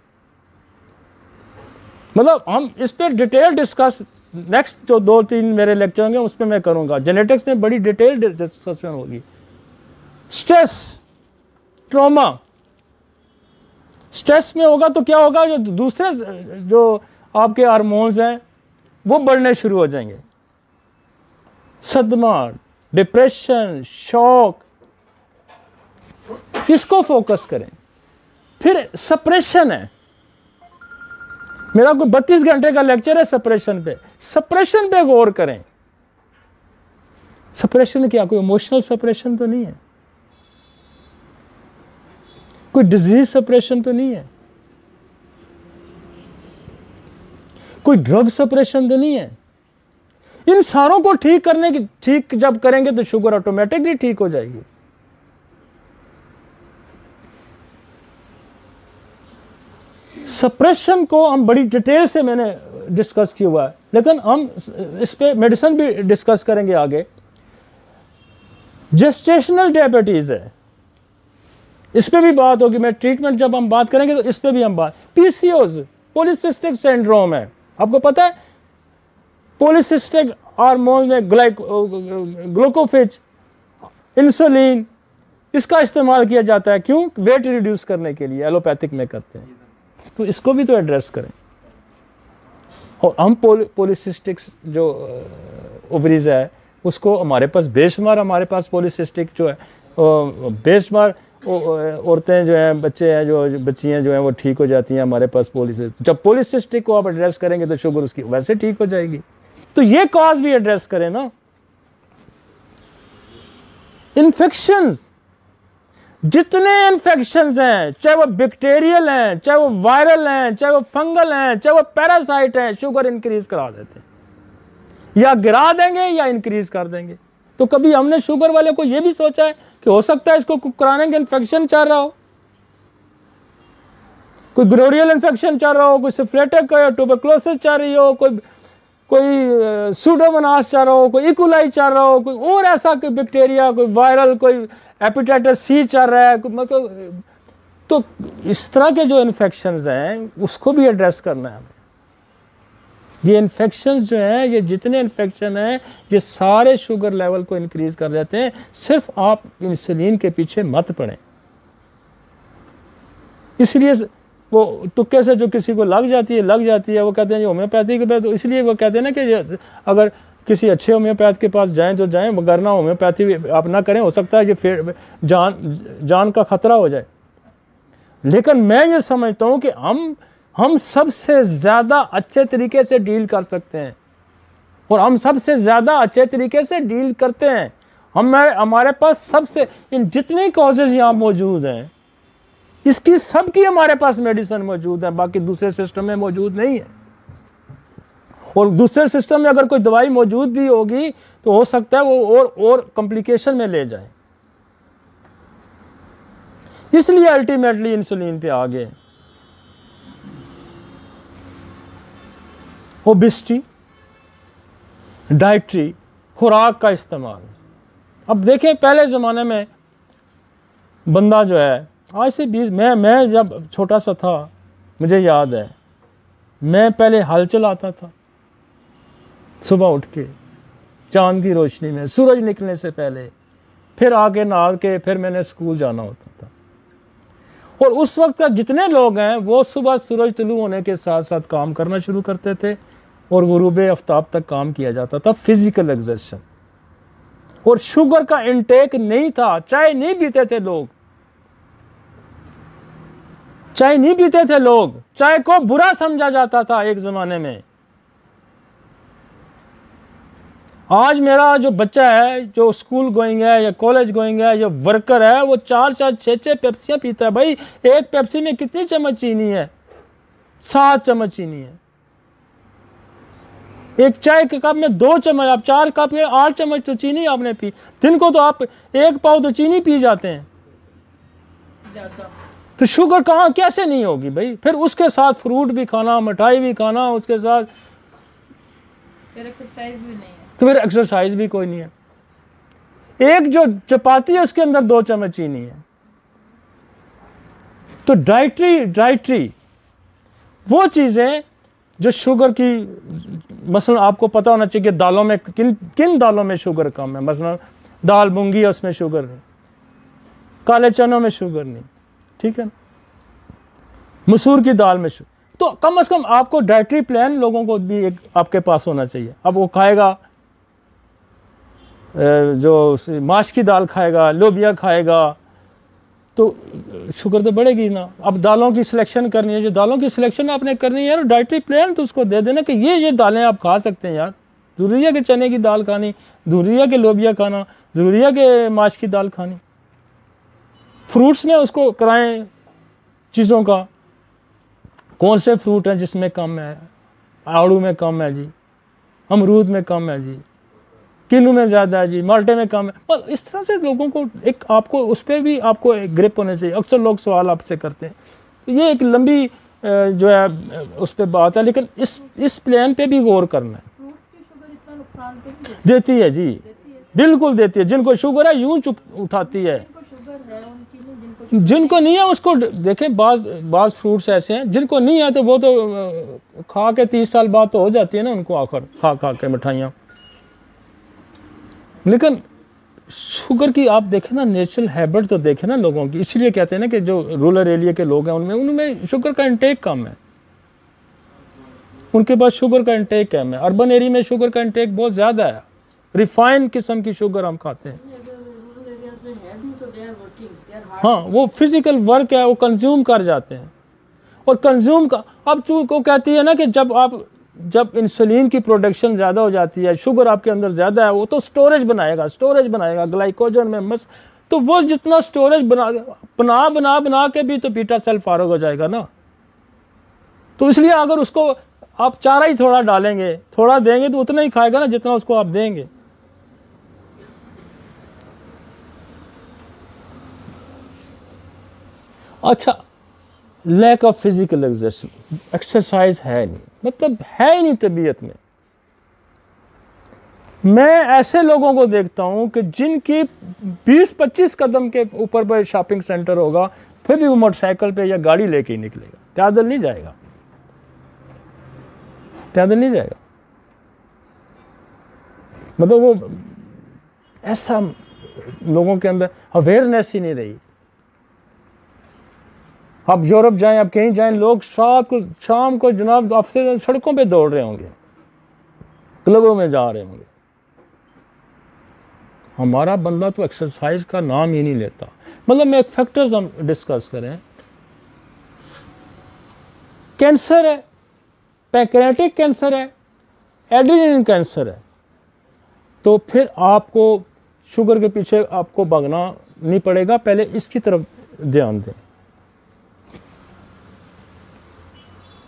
मतलब हम इस पर डिटेल डिस्कस नेक्स्ट जो 2-3 मेरे लेक्चर होंगे उस पर मैं करूँगा। जेनेटिक्स में बड़ी डिटेल डिस्कशन होगी। स्ट्रेस, ट्रॉमा, स्ट्रेस में होगा तो क्या होगा, जो दूसरे जो आपके हार्मोन्स हैं वो बढ़ने शुरू हो जाएंगे। सदमा, डिप्रेशन, शॉक, इसको फोकस करें। फिर सप्रेशन है, मेरा कोई 32 घंटे का लेक्चर है सप्रेशन पे। सप्रेशन पे गौर करें। सप्रेशन क्या, कोई इमोशनल सप्रेशन तो नहीं है, कोई डिजीज सप्रेशन तो नहीं है, कोई ड्रग सप्रेशन तो नहीं है। इन सारों को ठीक जब करेंगे तो शुगर ऑटोमेटिकली ठीक हो जाएगी। सप्रेशन को हम बड़ी डिटेल से मैंने डिस्कस किया हुआ है, लेकिन हम इस पे मेडिसिन भी डिस्कस करेंगे आगे। जेस्टेशनल डायबिटीज है, इस पे भी बात होगी। मैं ट्रीटमेंट जब हम बात करेंगे तो इस पे भी हम बात। पीसीओएस, पॉलीसिस्टिक सिंड्रोम है, आपको पता है पॉलीसिस्टिक हार्मोन में ग्लूकोफेज, इंसुलिन, इसका इस्तेमाल किया जाता है। क्यों? वेट रिड्यूस करने के लिए एलोपैथिक में करते हैं। तो इसको भी तो एड्रेस करें। और हम पॉलीसिस्टिक जो ओवरीज है उसको हमारे पास बेशुमार, हमारे पास पॉलीसिस्टिक जो है बेशुमार औरतें जो हैं, बच्चे हैं, जो बच्चियाँ जो हैं वो ठीक हो जाती हैं हमारे पास पॉलीसिस्टिक। जब पॉलीसिस्टिक को आप एड्रेस करेंगे तो शुगर उसकी वैसे ठीक हो जाएगी। तो ये कॉज भी एड्रेस करें ना। इन्फेक्शंस, जितने इन्फेक्शंस हैं, चाहे वो बैक्टीरियल हैं, चाहे वो वायरल हैं, चाहे वो फंगल हैं, चाहे वो पैरासाइट हैं, शुगर इंक्रीज करा देते हैं, या गिरा देंगे या इंक्रीज कर देंगे। तो कभी हमने शुगर वाले को ये भी सोचा है कि हो सकता है इसको कराने के इन्फेक्शन चल रहा हो, कोई ग्लोरियल इन्फेक्शन चल रहा हो, कोई सिफिलिटिक या ट्यूबरकुलोसिस चल रही हो, कोई सूडोमोनास चल रहा हो, कोई इकोलाई चल रहा हो, कोई और ऐसा कोई बैक्टीरिया, कोई वायरल, कोई हेपेटाइटिस सी चल रहा है, मतलब तो इस तरह के जो इन्फेक्शंस हैं उसको भी एड्रेस करना है हमें। ये इन्फेक्शंस जो हैं, ये जितने इन्फेक्शन हैं, ये सारे शुगर लेवल को इंक्रीज कर देते हैं। सिर्फ आप इंसुलिन के पीछे मत पड़ें। इसलिए वो तुक्के से जो किसी को लग जाती है, वो कहते हैं होम्योपैथी के, तो इसलिए वो कहते हैं ना कि अगर किसी अच्छे होम्योपैथ के पास जाएं तो जाएं, वरना होम्योपैथी आप ना करें, हो सकता है ये फिर जान का खतरा हो जाए। लेकिन मैं ये समझता हूँ कि हम सबसे ज़्यादा अच्छे तरीके से डील कर सकते हैं, और हम सबसे ज़्यादा अच्छे तरीके से डील करते हैं। हमारे पास सबसे, इन जितने कॉजेज यहाँ मौजूद हैं, इसकी सबकी हमारे पास मेडिसिन मौजूद है, बाकी दूसरे सिस्टम में मौजूद नहीं है। और दूसरे सिस्टम में अगर कोई दवाई मौजूद भी होगी तो हो सकता है वो और कॉम्प्लिकेशन में ले जाए। इसलिए अल्टीमेटली इंसुलिन पे आ गए। ओबेसिटी, डाइटरी, खुराक का इस्तेमाल। अब देखें, पहले ज़माने में बंदा जो है, आज से 20, मैं जब छोटा सा था, मुझे याद है, मैं पहले हल चलाता था सुबह उठ के चांद की रोशनी में, सूरज निकलने से पहले, फिर आके नहा के फिर मैंने स्कूल जाना होता था। और उस वक्त जितने लोग हैं वो सुबह सूरज तुलू होने के साथ साथ काम करना शुरू करते थे, और गुरूब आफ्ताब तक काम किया जाता था, फिजिकल एक्सर्शन। और शुगर का इंटेक नहीं था, चाय नहीं पीते थे लोग, चाय को बुरा समझा जाता था एक ज़माने में। आज मेरा जो बच्चा है, जो स्कूल गोइंग है या कॉलेज गोइंग है या वर्कर है, वो 4-4, 6-6 पेप्सियाँ पीता है। भाई, एक पेप्सी में कितनी चम्मच चीनी है? 7 चम्मच चीनी है। एक चाय के कप में 2 चम्मच, आप 4 कप के 8 चम्मच तो चीनी आपने पी। दिन को तो आप 1 पाव तो चीनी पी जाते हैं। तो शुगर कहाँ, कैसे नहीं होगी भाई? फिर उसके साथ फ्रूट भी खाना, मिठाई भी खाना, उसके साथ फिर एक्सरसाइज भी नहीं है, तो फिर एक्सरसाइज भी कोई नहीं है। एक जो चपाती है उसके अंदर 2 चम्मच चीनी है। तो डाइटरी वो चीज़ें जो शुगर की, मसलन आपको पता होना चाहिए कि दालों में किन दालों में शुगर कम है। मसलन दाल मूंगी है, उसमें शुगर नहीं, काले चनों में शुगर नहीं, ठीक है ना, मसूर की दाल में शुगर। तो कम से कम आपको डाइटरी प्लान लोगों को भी एक आपके पास होना चाहिए। अब वो खाएगा, जो माश की दाल खाएगा, लोबिया खाएगा, तो शुगर तो बढ़ेगी ना। अब दालों की सिलेक्शन करनी है, जो दालों की सिलेक्शन आपने करनी है यार, डाइटरी प्लान तो उसको दे देना कि ये दालें आप खा सकते हैं यार। ज़रूरी है कि चने की दाल खानी, ज़रूरी है कि लोबिया खाना, ज़रूरी है कि माश की दाल खानी। फ्रूट्स में उसको कराएं चीज़ों का, कौन से फ्रूट हैं जिसमें कम है, आड़ू में कम है जी, अमरूद में कम है जी, किन्नू में ज़्यादा है जी, माल्टे में कम है। और इस तरह से लोगों को एक आपको उस पर भी आपको एक ग्रिप होना चाहिए। अक्सर लोग सवाल आपसे करते हैं, तो ये एक लंबी जो है उस पर बात है, लेकिन इस प्लान पे भी गौर करना है। देती है जी, बिल्कुल देती है। जिनको शुगर है यूं उठाती है, जिनको नहीं है उसको देखें। बाज फ्रूट्स ऐसे हैं जिनको नहीं है तो वो तो खा के 30 साल बाद तो हो जाती है ना उनको, आखिर खा के मिठाइयाँ। लेकिन शुगर की आप देखें ना, नेचुरल हैबिट तो देखें ना लोगों की। इसलिए कहते हैं ना कि जो रूरल एरिया के लोग हैं उनमें शुगर का इंटेक कम है, उनके पास शुगर का इंटेक कम है। अर्बन एरिया में शुगर का इंटेक बहुत ज़्यादा है, रिफाइंड किस्म की शुगर हम खाते हैं। हाँ, वो फिजिकल वर्क है, वो कंज्यूम कर जाते हैं। और कंज्यूम का अब तू को कहती है ना कि जब इंसुलिन की प्रोडक्शन ज़्यादा हो जाती है, शुगर आपके अंदर ज़्यादा है, वो तो स्टोरेज बनाएगा ग्लाइकोजन में मस। तो वो जितना स्टोरेज बना के भी तो बीटा सेल फारग हो जाएगा ना। तो इसलिए अगर उसको आप चारा ही थोड़ा डालेंगे, थोड़ा देंगे तो उतना ही खाएगा ना जितना उसको आप देंगे। अच्छा, लैक ऑफ फिजिकल एक्सरसाइज है नहीं, मतलब है ही नहीं तबीयत में। मैं ऐसे लोगों को देखता हूं कि जिनकी 20-25 कदम के ऊपर पर शॉपिंग सेंटर होगा, फिर भी वो मोटरसाइकिल पे या गाड़ी लेके ही निकलेगा, पैदल नहीं जाएगा, पैदल नहीं जाएगा। मतलब वो ऐसा लोगों के अंदर अवेयरनेस ही नहीं रही। आप यूरोप जाएं, आप कहीं जाएं, लोग शाम को जनाब ऑफिस सड़कों पे दौड़ रहे होंगे, क्लबों में जा रहे होंगे। हमारा बंदा तो एक्सरसाइज का नाम ही नहीं लेता। मतलब मैं एक फैक्टर्स हम डिस्कस करें, कैंसर है, पैंक्रियाटिक कैंसर है, एड्रेनल कैंसर है, तो फिर आपको शुगर के पीछे आपको भागना नहीं पड़ेगा, पहले इसकी तरफ ध्यान दें।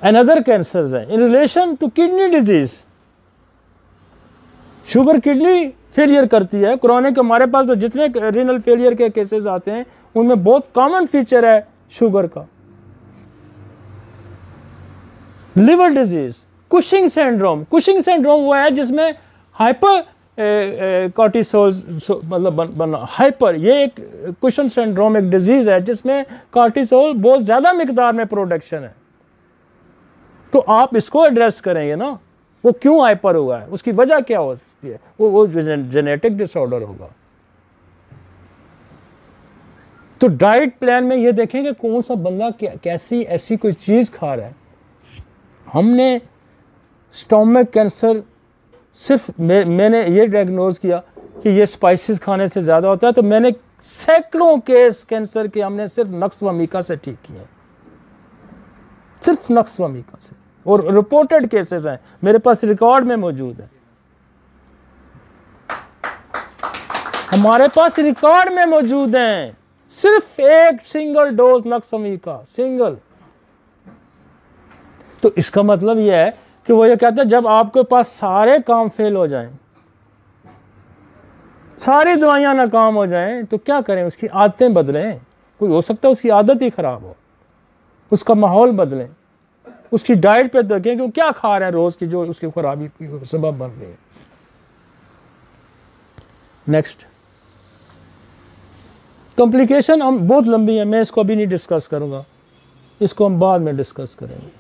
अनदर कैंसर्स है in relation to kidney disease. Sugar kidney failure करती है, क्रॉनिक। हमारे पास तो जितने रीनल फेलियर के केसेस आते हैं उनमें बहुत कॉमन फीचर है शुगर का। लिवर डिजीज, कुशिंग सिंड्रोम वो है जिसमें हाइपर कॉर्टिसोल मतलब हाइपर, ये एक कुशिंग सिंड्रोम एक डिजीज है जिसमें कॉर्टिसोल बहुत ज्यादा मिकदार में प्रोडक्शन है। तो आप इसको एड्रेस करेंगे ना, वो क्यों हाइपर हुआ है, उसकी वजह क्या हो सकती है, वो जेनेटिक डिसऑर्डर होगा। तो डाइट प्लान में ये देखेंगे कौन सा बंदा कैसी ऐसी कोई चीज खा रहा है। हमने स्टोमक कैंसर सिर्फ मैंने ये डायग्नोज किया कि ये स्पाइसेस खाने से ज़्यादा होता है, तो मैंने सैकड़ों केस कैंसर के हमने सिर्फ नक्स व मीका से ठीक किए, सिर्फ नक्स व मीका से। और रिपोर्टेड केसेस हैं, मेरे पास रिकॉर्ड में मौजूद है, हमारे पास रिकॉर्ड में मौजूद हैं। सिर्फ एक सिंगल डोज नक्स व मीका, सिंगल। तो इसका मतलब यह है कि वो ये कहता है जब आपके पास सारे काम फेल हो जाएं, सारी दवाइयां नाकाम हो जाएं, तो क्या करें, उसकी आदतें बदलें। कोई हो सकता है उसकी आदत ही खराब हो, उसका माहौल बदलें, उसकी डाइट पे देखें कि वो क्या खा रहा है रोज की जो उसकी खराबी की सबब बन रही है। नेक्स्ट कॉम्प्लिकेशन हम बहुत लंबी है, मैं इसको अभी नहीं डिस्कस करूंगा, इसको हम बाद में डिस्कस करेंगे।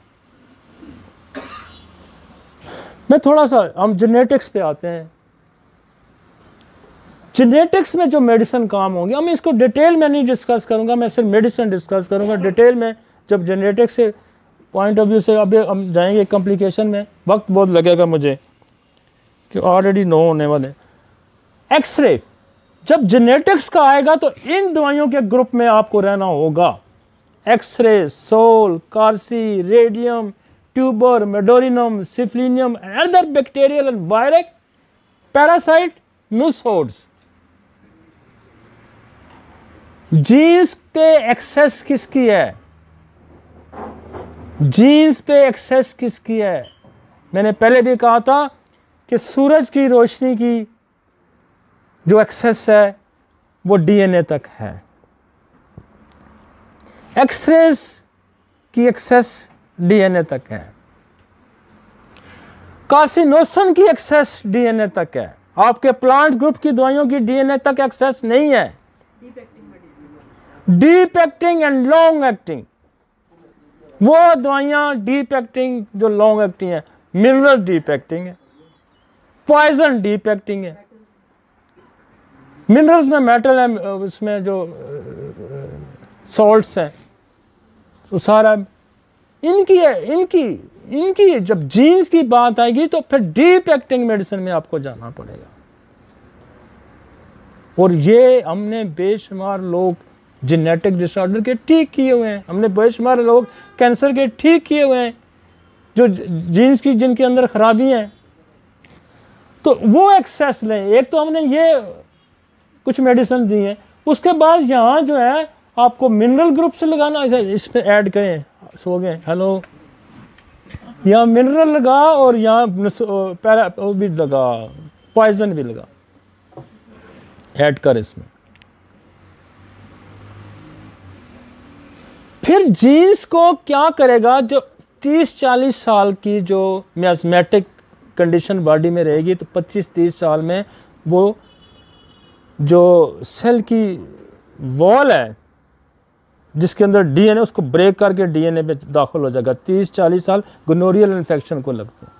मैं थोड़ा सा हम जेनेटिक्स पे आते हैं। जेनेटिक्स में जो मेडिसिन काम होंगे, हम इसको डिटेल में नहीं डिस्कस करूंगा, मैं सिर्फ मेडिसिन डिस्कस करूंगा। डिटेल में जब जेनेटिक्स से पॉइंट ऑफ व्यू से अभी हम जाएंगे कॉम्प्लिकेशन में, वक्त बहुत लगेगा मुझे कि ऑलरेडी 9 होने वाले। एक्सरे, जब जेनेटिक्स का आएगा तो इन दवाइयों के ग्रुप में आपको रहना होगा। एक्सरे, सोल, कार्सी, radium, tuber, medorrhinum, syphilinum and other bacterial and viral parasite nosodes. Genes पे एक्सेस किसकी है? जीन्स पे एक्सेस किसकी है? मैंने पहले भी कहा था कि सूरज की रोशनी की जो एक्सेस है वो डीएनए तक है। एक्सरेज की एक्सेस डीएनए तक है। कार्सिनोसन की एक्सेस डीएनए तक है। आपके प्लांट ग्रुप की दवाइयों की डीएनए तक एक्सेस नहीं है। Deep acting and long acting, वो दवाइयां डीप एक्टिंग जो लॉन्ग एक्टिंग है, मिनरल डीप एक्टिंग है, पॉइजन डीप एक्टिंग है। मिनरल्स में मेटल है, उसमें जो सॉल्ट्स हैं तो सारा इनकी है। इनकी जब जीन्स की बात आएगी तो फिर डीप एक्टिंग मेडिसिन में आपको जाना पड़ेगा। और ये हमने बेशुमार लोग जेनेटिक डिसऑर्डर के ठीक किए हुए हैं, हमने बेशुमार लोग कैंसर के ठीक किए हुए हैं, जो जीन्स की जिनके अंदर खराबी हैं। तो वो एक्सेस लें। एक तो हमने ये कुछ मेडिसिन दी हैं, उसके बाद यहाँ जो है आपको मिनरल ग्रुप से लगाना, इस पे ऐड करें। सो गए, हेलो, यहाँ मिनरल लगा और यहाँ पैरा भी लगा, पॉइजन भी लगा, ऐड कर इसमें। फिर जीन्स को क्या करेगा? जो 30-40 साल की जो मियास्मेटिक कंडीशन बॉडी में रहेगी, तो 25-30 साल में वो जो सेल की वॉल है जिसके अंदर डीएनए, उसको ब्रेक करके डीएनए में दाखिल हो जाएगा। 30-40 साल गोनोरियल इन्फेक्शन को लगते हैं।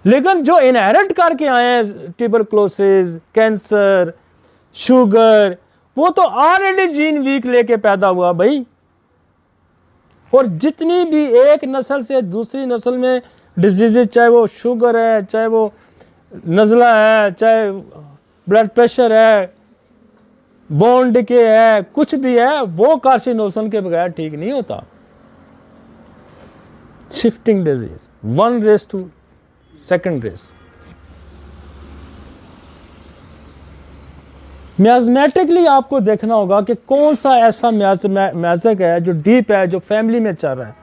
लेकिन जो इनहेरिट करके आए हैं, ट्यूबरक्लोसिस, कैंसर, शुगर, वो तो ऑलरेडी जीन वीक लेके पैदा हुआ भाई। और जितनी भी एक नस्ल से दूसरी नस्ल में डिजीजेज, चाहे वो शुगर है, चाहे वो नज़ला है, चाहे ब्लड प्रेशर है, बोन डिके है, कुछ भी है, वो कार्सिनोसन के बगैर ठीक नहीं होता। Shifting disease, 1 race to 2nd race. Miasmatically आपको देखना होगा कि कौन सा ऐसा म्याज़क है जो डीप है, जो फैमिली में चल रहा है।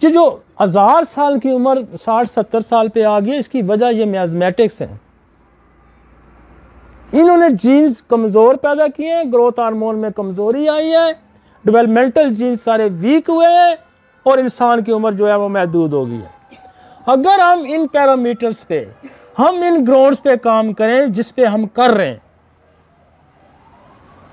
ये जो 1000 साल की उम्र 60-70 साल पे आ गई, इसकी वजह ये मियाज़मेटिक्स हैं। इन्होंने जीन्स कमज़ोर पैदा किए हैं, ग्रोथ हार्मोन में कमज़ोरी आई है, डेवलपमेंटल जीन्स सारे वीक हुए हैं और इंसान की उम्र जो है वो महदूद हो गई है। अगर हम इन पैरामीटर्स पे, हम इन ग्राउंड्स पे काम करें जिस पे हम कर रहे हैं।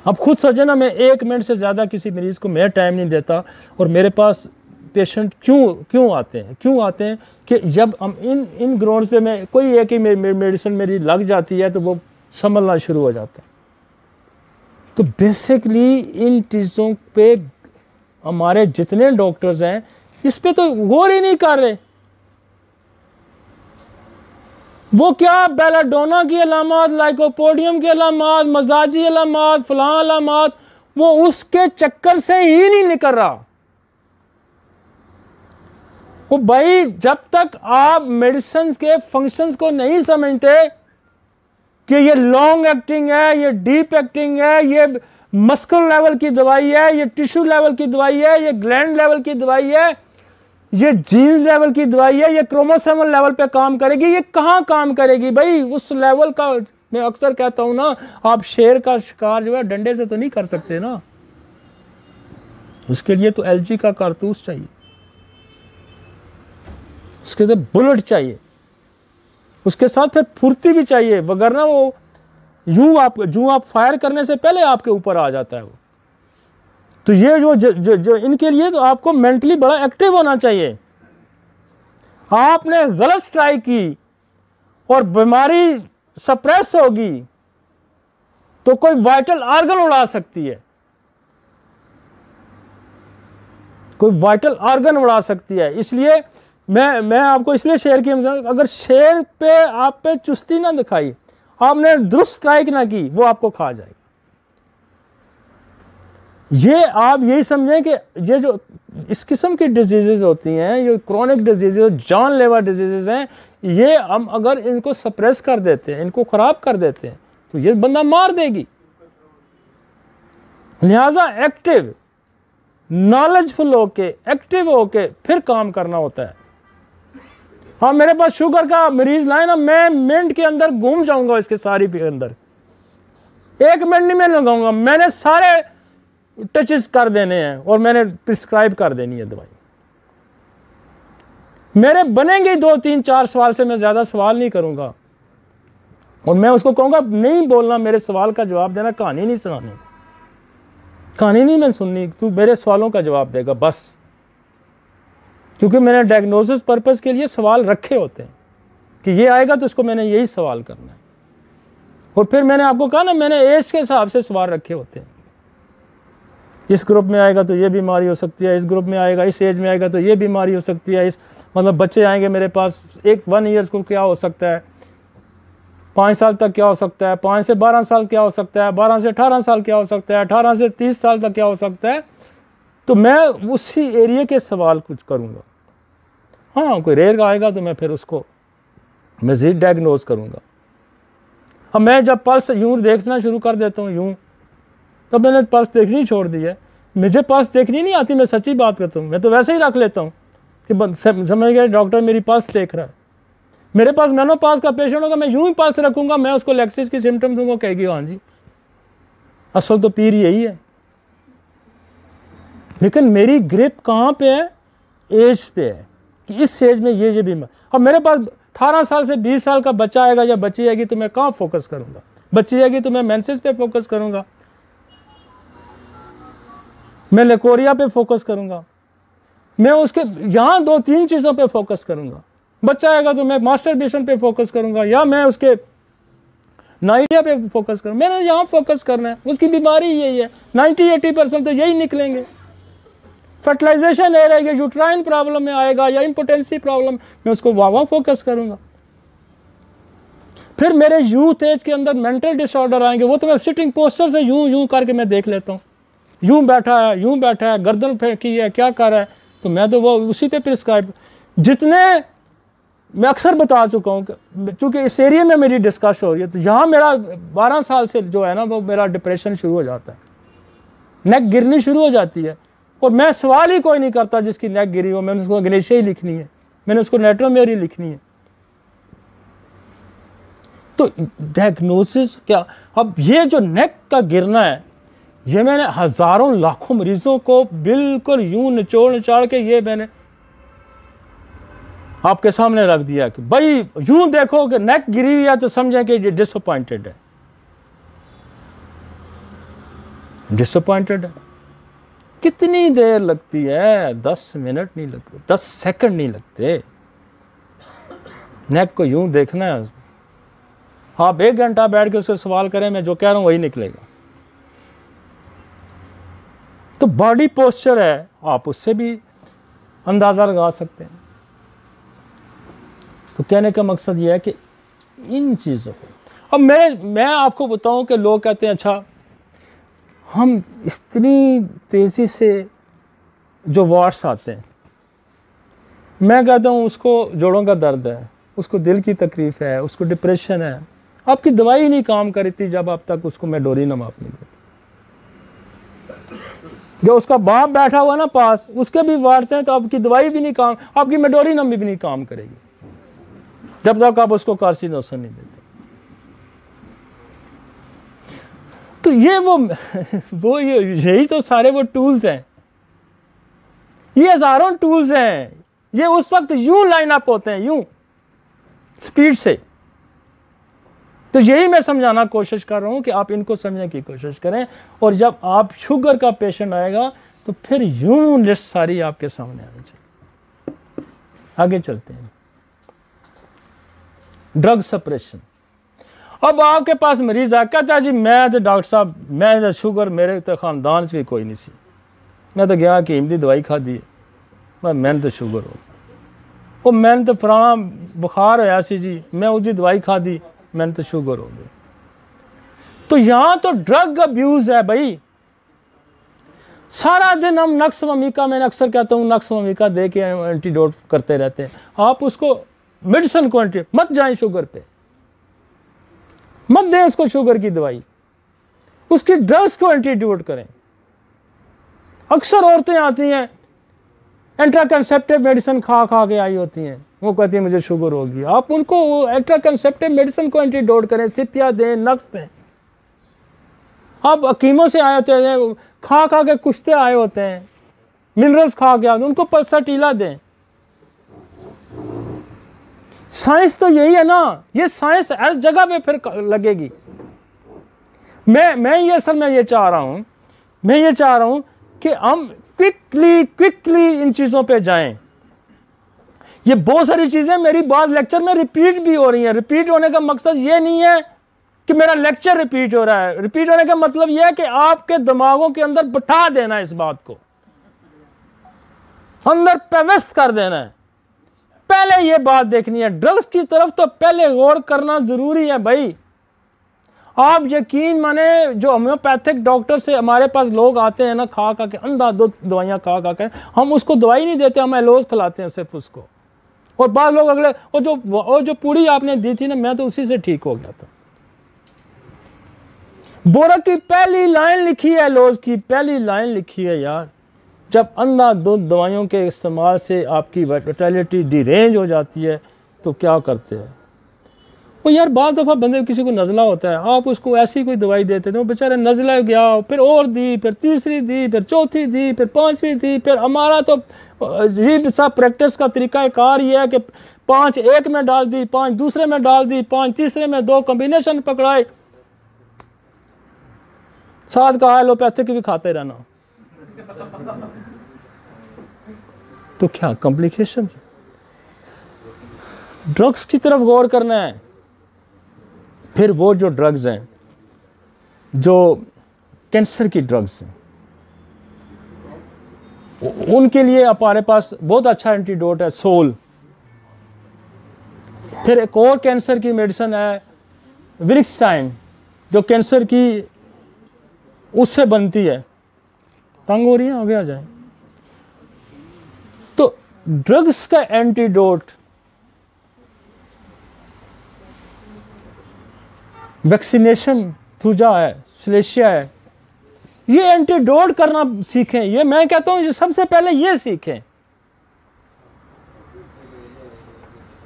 अब खुद सोचें ना, मैं 1 मिनट से ज़्यादा किसी मरीज़ को मैं टाइम नहीं देता, और मेरे पास पेशेंट क्यों आते हैं कि जब हम इन ग्राउंड्स पे मैं कोई एक ही मेडिसिन मेरी लग जाती है तो वो संभलना शुरू हो जाता है। तो बेसिकली इन चीज़ों पे हमारे जितने डॉक्टर्स हैं इस पे तो गौर ही नहीं कर रहे। वो क्या बेलाडोना की अलामात, लाइकोपोडियम की अलामात, मजाजी अलामात, फलां अलामात, वो उसके चक्कर से ही नहीं निकल रहा। वो भाई, जब तक आप मेडिसिन के फंक्शंस को नहीं समझते कि ये लॉन्ग एक्टिंग है, ये डीप एक्टिंग है, ये मस्कुलर लेवल की दवाई है, ये टिश्यू लेवल की दवाई है, ये ग्लैंड लेवल की दवाई है, ये जीन्स लेवल की दवाई है, ये क्रोमोसोमल लेवल पे काम करेगी, ये कहाँ काम करेगी भाई? उस लेवल का मैं अक्सर कहता हूं ना, आप शेर का शिकार जो है डंडे से तो नहीं कर सकते ना, उसके लिए तो एलजी का कारतूस चाहिए, उसके लिए बुलेट चाहिए, उसके साथ फिर फुर्ती भी चाहिए, वगरना वो यूं आप फायर करने से पहले आपके ऊपर आ जाता है वो। तो ये जो इनके लिए तो आपको मेंटली बड़ा एक्टिव होना चाहिए। आपने गलत ट्राई की और बीमारी सप्रेस होगी तो कोई वाइटल ऑर्गन उड़ा सकती है, कोई वाइटल ऑर्गन उड़ा सकती है। इसलिए मैं आपको इसलिए शेर की, अगर शेर पे आप पे चुस्ती ना दिखाई, आपने दुरुस्त स्ट्राइक ना की, वो आपको खा जाएगा। ये आप यही समझें कि ये जो इस किस्म की डिजीज़ होती हैं, ये क्रॉनिक डिजीज़, जानलेवा डिजीज़ हैं, ये हम अगर इनको सप्रेस कर देते हैं, इनको ख़राब कर देते हैं, तो ये बंदा मार देगी। लिहाजा एक्टिव, नॉलेजफुल होके, एक्टिव होके फिर काम करना होता है। हाँ, मेरे पास शुगर का मरीज लाए ना, मैं मिनट के अंदर घूम जाऊंगा इसके सारी के अंदर, 1 मिनट नहीं मैं लगाऊंगा, मैंने सारे टचेस कर देने हैं और मैंने प्रिस्क्राइब कर देनी है दवाई। मेरे बनेंगे 2, 3, 4 सवाल से मैं ज़्यादा सवाल नहीं करूंगा, और मैं उसको कहूँगा नहीं बोलना, मेरे सवाल का जवाब देना, कहानी नहीं सुनानी, कहानी नहीं मैं सुननी, तू मेरे सवालों का जवाब देगा बस। क्योंकि मैंने डायग्नोसिस पर्पस के लिए सवाल रखे होते हैं कि ये आएगा तो इसको मैंने यही सवाल करना है। और फिर मैंने आपको कहा ना, मैंने एज के हिसाब से सवाल रखे होते हैं। इस ग्रुप में आएगा तो ये बीमारी हो सकती है, इस ग्रुप में आएगा, इस एज में आएगा तो ये बीमारी हो सकती है, इस मतलब बच्चे आएंगे मेरे पास, 1 ईयर्स को क्या हो सकता है, 5 साल तक क्या हो सकता है, 5 से 12 साल क्या हो सकता है, 12 से 18 साल क्या हो सकता है, 18 से 30 साल तक क्या हो सकता है। तो मैं उसी एरिया के सवाल कुछ करूँगा। हाँ, कोई रेयर का आएगा तो मैं फिर उसको मज़ीद डायग्नोज करूँगा। अब मैं जब पल्स यूँ देखना शुरू कर देता हूँ यूँ, तब मैंने पल्स देखनी छोड़ दी है। मुझे पल्स देखनी नहीं आती, मैं सच्ची बात करता हूँ, मैं तो वैसे ही रख लेता हूँ कि समझ गए डॉक्टर मेरी पल्स देख रहा है। मेरे पास मेनोपॉज का पेशेंट होगा, मैं यूँ ही पल्स रखूँगा, मैं उसको लेक्सिस की सिम्टम दूँगा, कहेगी हाँ जी असल तो पीर यही है। लेकिन मेरी ग्रिप कहाँ पे है, एज पे है कि इस एज में ये बीमार। अब मेरे पास 18 साल से 20 साल का बच्चा आएगा या बच्ची आएगी तो मैं कहाँ फोकस करूँगा, बच्ची आएगी तो मैं मेंसेस पे फोकस करूँगा, मैं लेकोरिया पे फोकस करूँगा, मैं उसके यहाँ 2-3 चीज़ों पे फोकस करूँगा। बच्चा आएगा तो मैं मास्टरबेशन पे फोकस करूँगा या मैं उसके नाइडिया पे फोकस करूँ। मैंने यहाँ फोकस करना है, उसकी बीमारी यही है, 90-80% तो यही निकलेंगे। फर्टिलाइजेशन है रहेगी, यूट्राइन प्रॉब्लम में आएगा या इम्पोटेंसी प्रॉब्लम, मैं उसको वाह फोकस करूँगा। फिर मेरे यूथ एज के अंदर मेंटल डिसऑर्डर आएंगे, वो तो मैं सिटिंग पोस्चर से यूं करके मैं देख लेता हूँ, यूं बैठा है, गर्दन फेंकी है, क्या कर रहा है, तो मैं तो वो उसी पे प्रिस्क्राइब। जितने मैं अक्सर बता चुका हूँ, चूँकि इस एरिया में मेरी डिस्कस हो रही है, तो यहाँ मेरा 12 साल से जो है ना, वो मेरा डिप्रेशन शुरू हो जाता है, नेक गिरनी शुरू हो जाती है, और मैं सवाल ही कोई नहीं करता जिसकी नेक गिरी हो, मैंने उसको ग्नेशिया ही लिखनी है, मैंने उसको नेट्रोमेरी लिखनी है। तो डायग्नोसिस क्या, अब ये जो नेक का गिरना है, ये मैंने हज़ारों लाखों मरीजों को बिल्कुल यूं निचोड़ के ये मैंने आपके सामने रख दिया कि भाई यूं देखो कि नेक गिरी हुई है तो समझें कि ये डिसअपॉइंटेड है, डिसअपॉइंटेड है। कितनी देर लगती है, 10 मिनट नहीं लगते, 10 सेकंड नहीं लगते, नेक को यूं देखना है। आप 1 घंटा बैठ के उससे सवाल करें, मैं जो कह रहा हूं वही निकलेगा। तो बॉडी पोस्चर है, आप उससे भी अंदाज़ा लगा सकते हैं। तो कहने का मकसद यह है कि इन चीज़ों को, अब मैं आपको बताऊं कि लोग कहते हैं अच्छा हम इतनी तेज़ी से जो वार्ड्स आते हैं, मैं कहता हूं उसको जोड़ों का दर्द है, उसको दिल की तकलीफ है, उसको डिप्रेशन है, आपकी दवाई ही नहीं काम कर रही थी जब आप तक उसको मेडोरिनम आप नहीं देते। जो उसका बाप बैठा हुआ ना पास, उसके भी वार्ड्स हैं, तो आपकी दवाई भी नहीं काम, आपकी मेडोरिनम भी नहीं काम करेगी जब तक आप उसको कार्सिनोसन नहीं देते। तो ये वो यही तो सारे वो टूल्स हैं, ये हज़ारों टूल्स हैं, ये उस वक्त यूं लाइन अप होते हैं, यूं स्पीड से। तो यही मैं समझाना कोशिश कर रहा हूं कि आप इनको समझने की कोशिश करें, और जब आप शुगर का पेशेंट आएगा तो फिर यूं लिस्ट सारी आपके सामने आनी चाहिए। आगे चलते हैं, ड्रग सप्रेशन। अब आपके पास मरीज आ कहता है जी मैं तो डॉक्टर साहब, मैं तो शुगर मेरे तो खानदान से भी कोई नहीं सी, मैं तो गया कि हिंदी दवाई खा दी, मैंने तो शुगर हो, वो मैंने तो फलाना बुखार होया सी जी, मैं उसकी दवाई खा दी, मैंने तो शुगर हो गई। तो यहां तो ड्रग अब्यूज है भाई। सारा दिन हम नक्स वमीका, मैं अक्सर कहता हूं नक्स वमीका दे के एंटीडोट करते रहते हैं। आप उसको मेडिसिन को मत जाएं शुगर पे, मत दें उसको शुगर की दवाई, उसकी ड्रग्स को एंटीडोट करें। अक्सर औरतें आती हैं एंट्राकंसेप्टिव मेडिसिन खा खा के आई होती हैं, वो कहती है मुझे शुगर होगी। आप उनको एंट्राकंसेप्टिव मेडिसिन को एंटीडोट करें, सिपिया दें, नक्स दें। आप हकीमों से आए होते हैं, खा खा के कुश्ते आए होते हैं, मिनरल्स खा के आते हैं, उनको पल्साटीला दें। साइंस तो यही है ना, ये साइंस हर जगह पे फिर लगेगी। मैं ये असल में ये चाह रहा हूं कि हम क्विकली इन चीजों पे जाएं। ये बहुत सारी चीजें मेरी बात लेक्चर में रिपीट भी हो रही हैं। रिपीट होने का मकसद ये नहीं है कि मेरा लेक्चर रिपीट हो रहा है। रिपीट होने का मतलब यह है कि आपके दिमागों के अंदर बिठा देना, इस बात को अंदर पेवस्त कर देना है। पहले ये बात देखनी है, ड्रग्स की तरफ तो पहले गौर करना जरूरी है भाई। आप यकीन माने, जो होम्योपैथिक डॉक्टर से हमारे पास लोग आते हैं ना, खा खा के अंधाधुंध दवाइयाँ खा के, हम उसको दवाई नहीं देते, हम एलोज खिलाते हैं सिर्फ उसको। और बाद लोग अगले वो जो पूड़ी आपने दी थी ना, मैं तो उसी से ठीक हो गया था। बोरा की पहली लाइन लिखी है, एलोज की पहली लाइन लिखी है यार, जब अंधाधुंध दवाइयों के इस्तेमाल से आपकी वाइटलिटी डिरेंज हो जाती है तो क्या करते हैं वो यार। बाद दफ़ा बंदे किसी को नज़ला होता है, आप उसको ऐसी कोई दवाई देते थे, वो बेचारा नज़ला गया, फिर और दी, फिर तीसरी दी, फिर चौथी दी, फिर पांचवी दी। फिर हमारा तो अजीब सा प्रैक्टिस का तरीका कार ये है कि 5 एक में डाल दी, 5 दूसरे में डाल दी, 5 तीसरे में, 2 कॉम्बिनेशन पकड़ाए, साथ का एलोपैथिक भी खाते रहना। तो क्या कॉम्प्लिकेशन। ड्रग्स की तरफ गौर करना है। फिर वो जो ड्रग्स हैं, जो कैंसर की ड्रग्स हैं, उनके लिए हमारे पास बहुत अच्छा एंटीडोट है, सोल। फिर एक और कैंसर की मेडिसिन है विरिक्सटाइन, जो कैंसर की उससे बनती है। तंग हो रही है, आगे आ जाए। तो ड्रग्स का एंटीडोट वैक्सीनेशन, थूजा है, सलेशिया है। ये एंटीडोट करना सीखें। ये मैं कहता हूं सबसे पहले ये सीखें।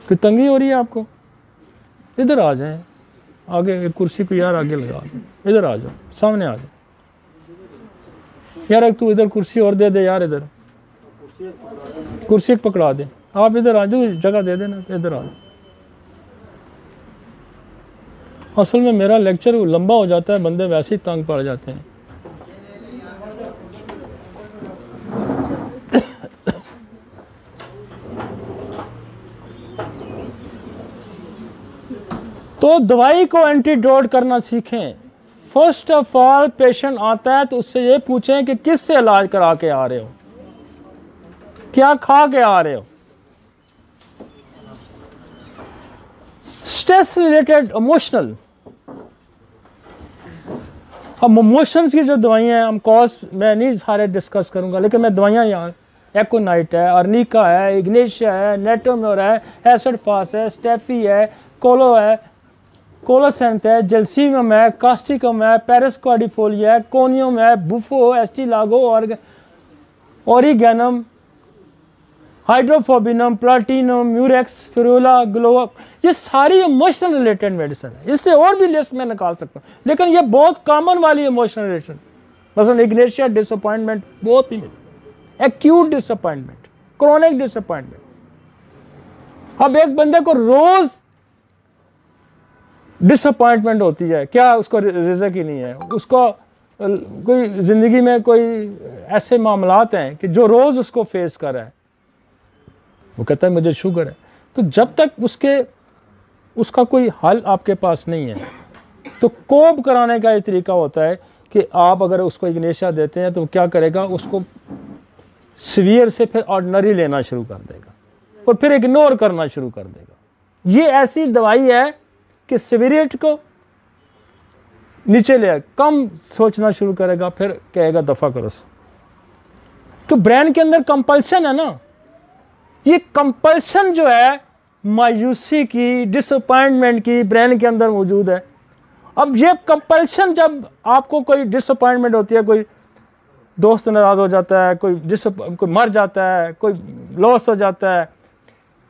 कि तंगी हो रही है आपको, इधर आ जाएं, आगे एक कुर्सी को यार आगे लगा दो, इधर आ जाओ, सामने आ जाओ यार। एक तू इधर कुर्सी और दे दे यार, इधर कुर्सी एक पकड़ा दे। आप इधर आ जाओ, जगह दे देना, इधर आ जाओ। असल में मेरा लेक्चर लंबा हो जाता है, बंदे वैसे ही तंग पड़ जाते हैं। तो दवाई को एंटीडोट करना सीखें। फर्स्ट ऑफ ऑल पेशेंट आता है तो उससे ये पूछें कि किससे इलाज करा के आ रहे हो, क्या खा के आ रहे हो। स्ट्रेस रिलेटेड इमोशनल, अब इमोशंस की जो दवाइयाँ हैं, हम कॉज मैं नहीं सारे डिस्कस करूंगा, लेकिन मैं दवाइयाँ यहाँ एक्ोनाइट है, अर्निका है, इग्नेशिया है, नेटोम्योर है, एसिड फास है, स्टेफी है, कोलो है, कोलोसेंथ है, जेल्सीमियम है, कास्टिकम है, पेरिस्क्वाडिफोलिया है, कोनियम है, बुफो, एस्टिलागो, ओरिगेनम, हाइड्रोफोबिनम, प्लाटिनम, म्यूरेक्स, फिरोला, ग्लोवा। ये सारी इमोशनल रिलेटेड मेडिसिन है। इससे और भी लिस्ट में निकाल सकता हूँ, लेकिन ये बहुत कॉमन वाली इमोशनल रिलेटेड। मसलन इग्नेशिया डिसअपॉइंटमेंट बहुत ही मिली, एक्यूट डिसअपॉइंटमेंट, क्रोनिक डिसअपॉइंटमेंट। अब एक बंदे को रोज डिसअपॉइंटमेंट होती है, क्या उसको रिज़्क ही नहीं है, उसको कोई जिंदगी में कोई ऐसे मामलात हैं कि जो रोज उसको फेस कर रहा है, वो कहता है मुझे शुगर है। तो जब तक उसका कोई हल आपके पास नहीं है, तो कोप कराने का ये तरीका होता है कि आप अगर उसको इग्नेशिया देते हैं तो क्या करेगा, उसको सीवियर से फिर ऑर्डिनरी लेना शुरू कर देगा और फिर इग्नोर करना शुरू कर देगा। ये ऐसी दवाई है कि सीवियरिटी को नीचे ले आए, कम सोचना शुरू करेगा, फिर कहेगा दफ़ा करो। तो ब्रेन के अंदर कंपल्शन है ना, ये कंपल्शन जो है मायूसी की, डिसअपॉइंटमेंट की ब्रेन के अंदर मौजूद है। अब ये कंपल्शन, जब आपको कोई डिसअपॉइंटमेंट होती है, कोई दोस्त नाराज़ हो जाता है, कोई मर जाता है, कोई लॉस हो जाता है,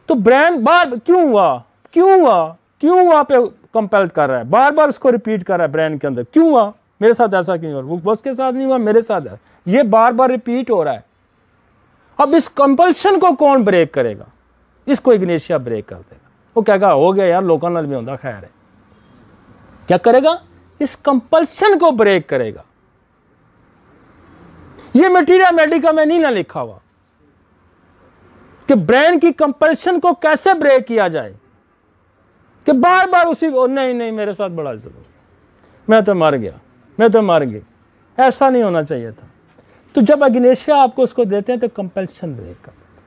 तो ब्रेन बार क्यों हुआ पे कंपेल्ड कर रहा है, बार बार उसको रिपीट कर रहा है ब्रेन के अंदर, क्यों हुआ मेरे साथ, ऐसा क्यों हुआ, वो बॉस के साथ नहीं हुआ, मेरे साथ है, ये बार बार रिपीट हो रहा है। अब इस कंपल्शन को कौन ब्रेक करेगा? इसको इग्नेशिया ब्रेक कर देगा। वो कहेगा हो गया यार, लोगों नाल भी होंदा, खैर है। क्या करेगा? इस कंपल्शन को ब्रेक करेगा। ये मटीरियल मेडिका में नहीं ना लिखा हुआ कि ब्रेन की कंपल्शन को कैसे ब्रेक किया जाए, कि बार बार उसी नहीं मेरे साथ बड़ा इज्जत हो, मैं तो मर गई, ऐसा नहीं होना चाहिए था। तो जब इग्नेशिया आपको उसको देते हैं तो कंपल्शन ब्रेक कर देते हैं।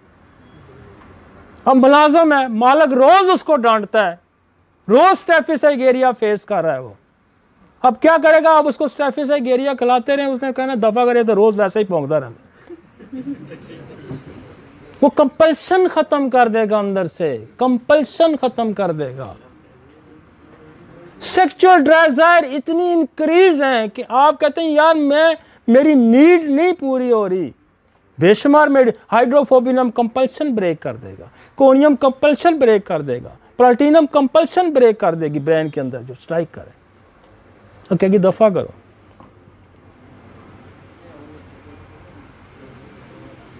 अब मुलाजिम है, मालिक रोज उसको डांटता है, रोज स्टेफिस एगेरिया फेस कर रहा है वो, अब क्या करेगा? आप उसको स्टेफिस एगेरिया खिलाते रहे, उसने कहना दफा करे, तो रोज वैसे ही भौंकता रहता। वो कंपल्शन खत्म कर देगा, अंदर से कंपल्शन खत्म कर देगा। सेक्सुअल डिजायर इतनी इंक्रीज है कि आप कहते हैं यार मेरी नीड नहीं पूरी हो रही, बेशुमार मेरी हाइड्रोफोबिनम कंपल्शन ब्रेक कर देगा, कोनियम कंपल्शन ब्रेक कर देगा, प्लैटिनम कंपल्शन ब्रेक कर देगी ब्रेन के अंदर जो स्ट्राइक करे, तो कहेगी दफा करो।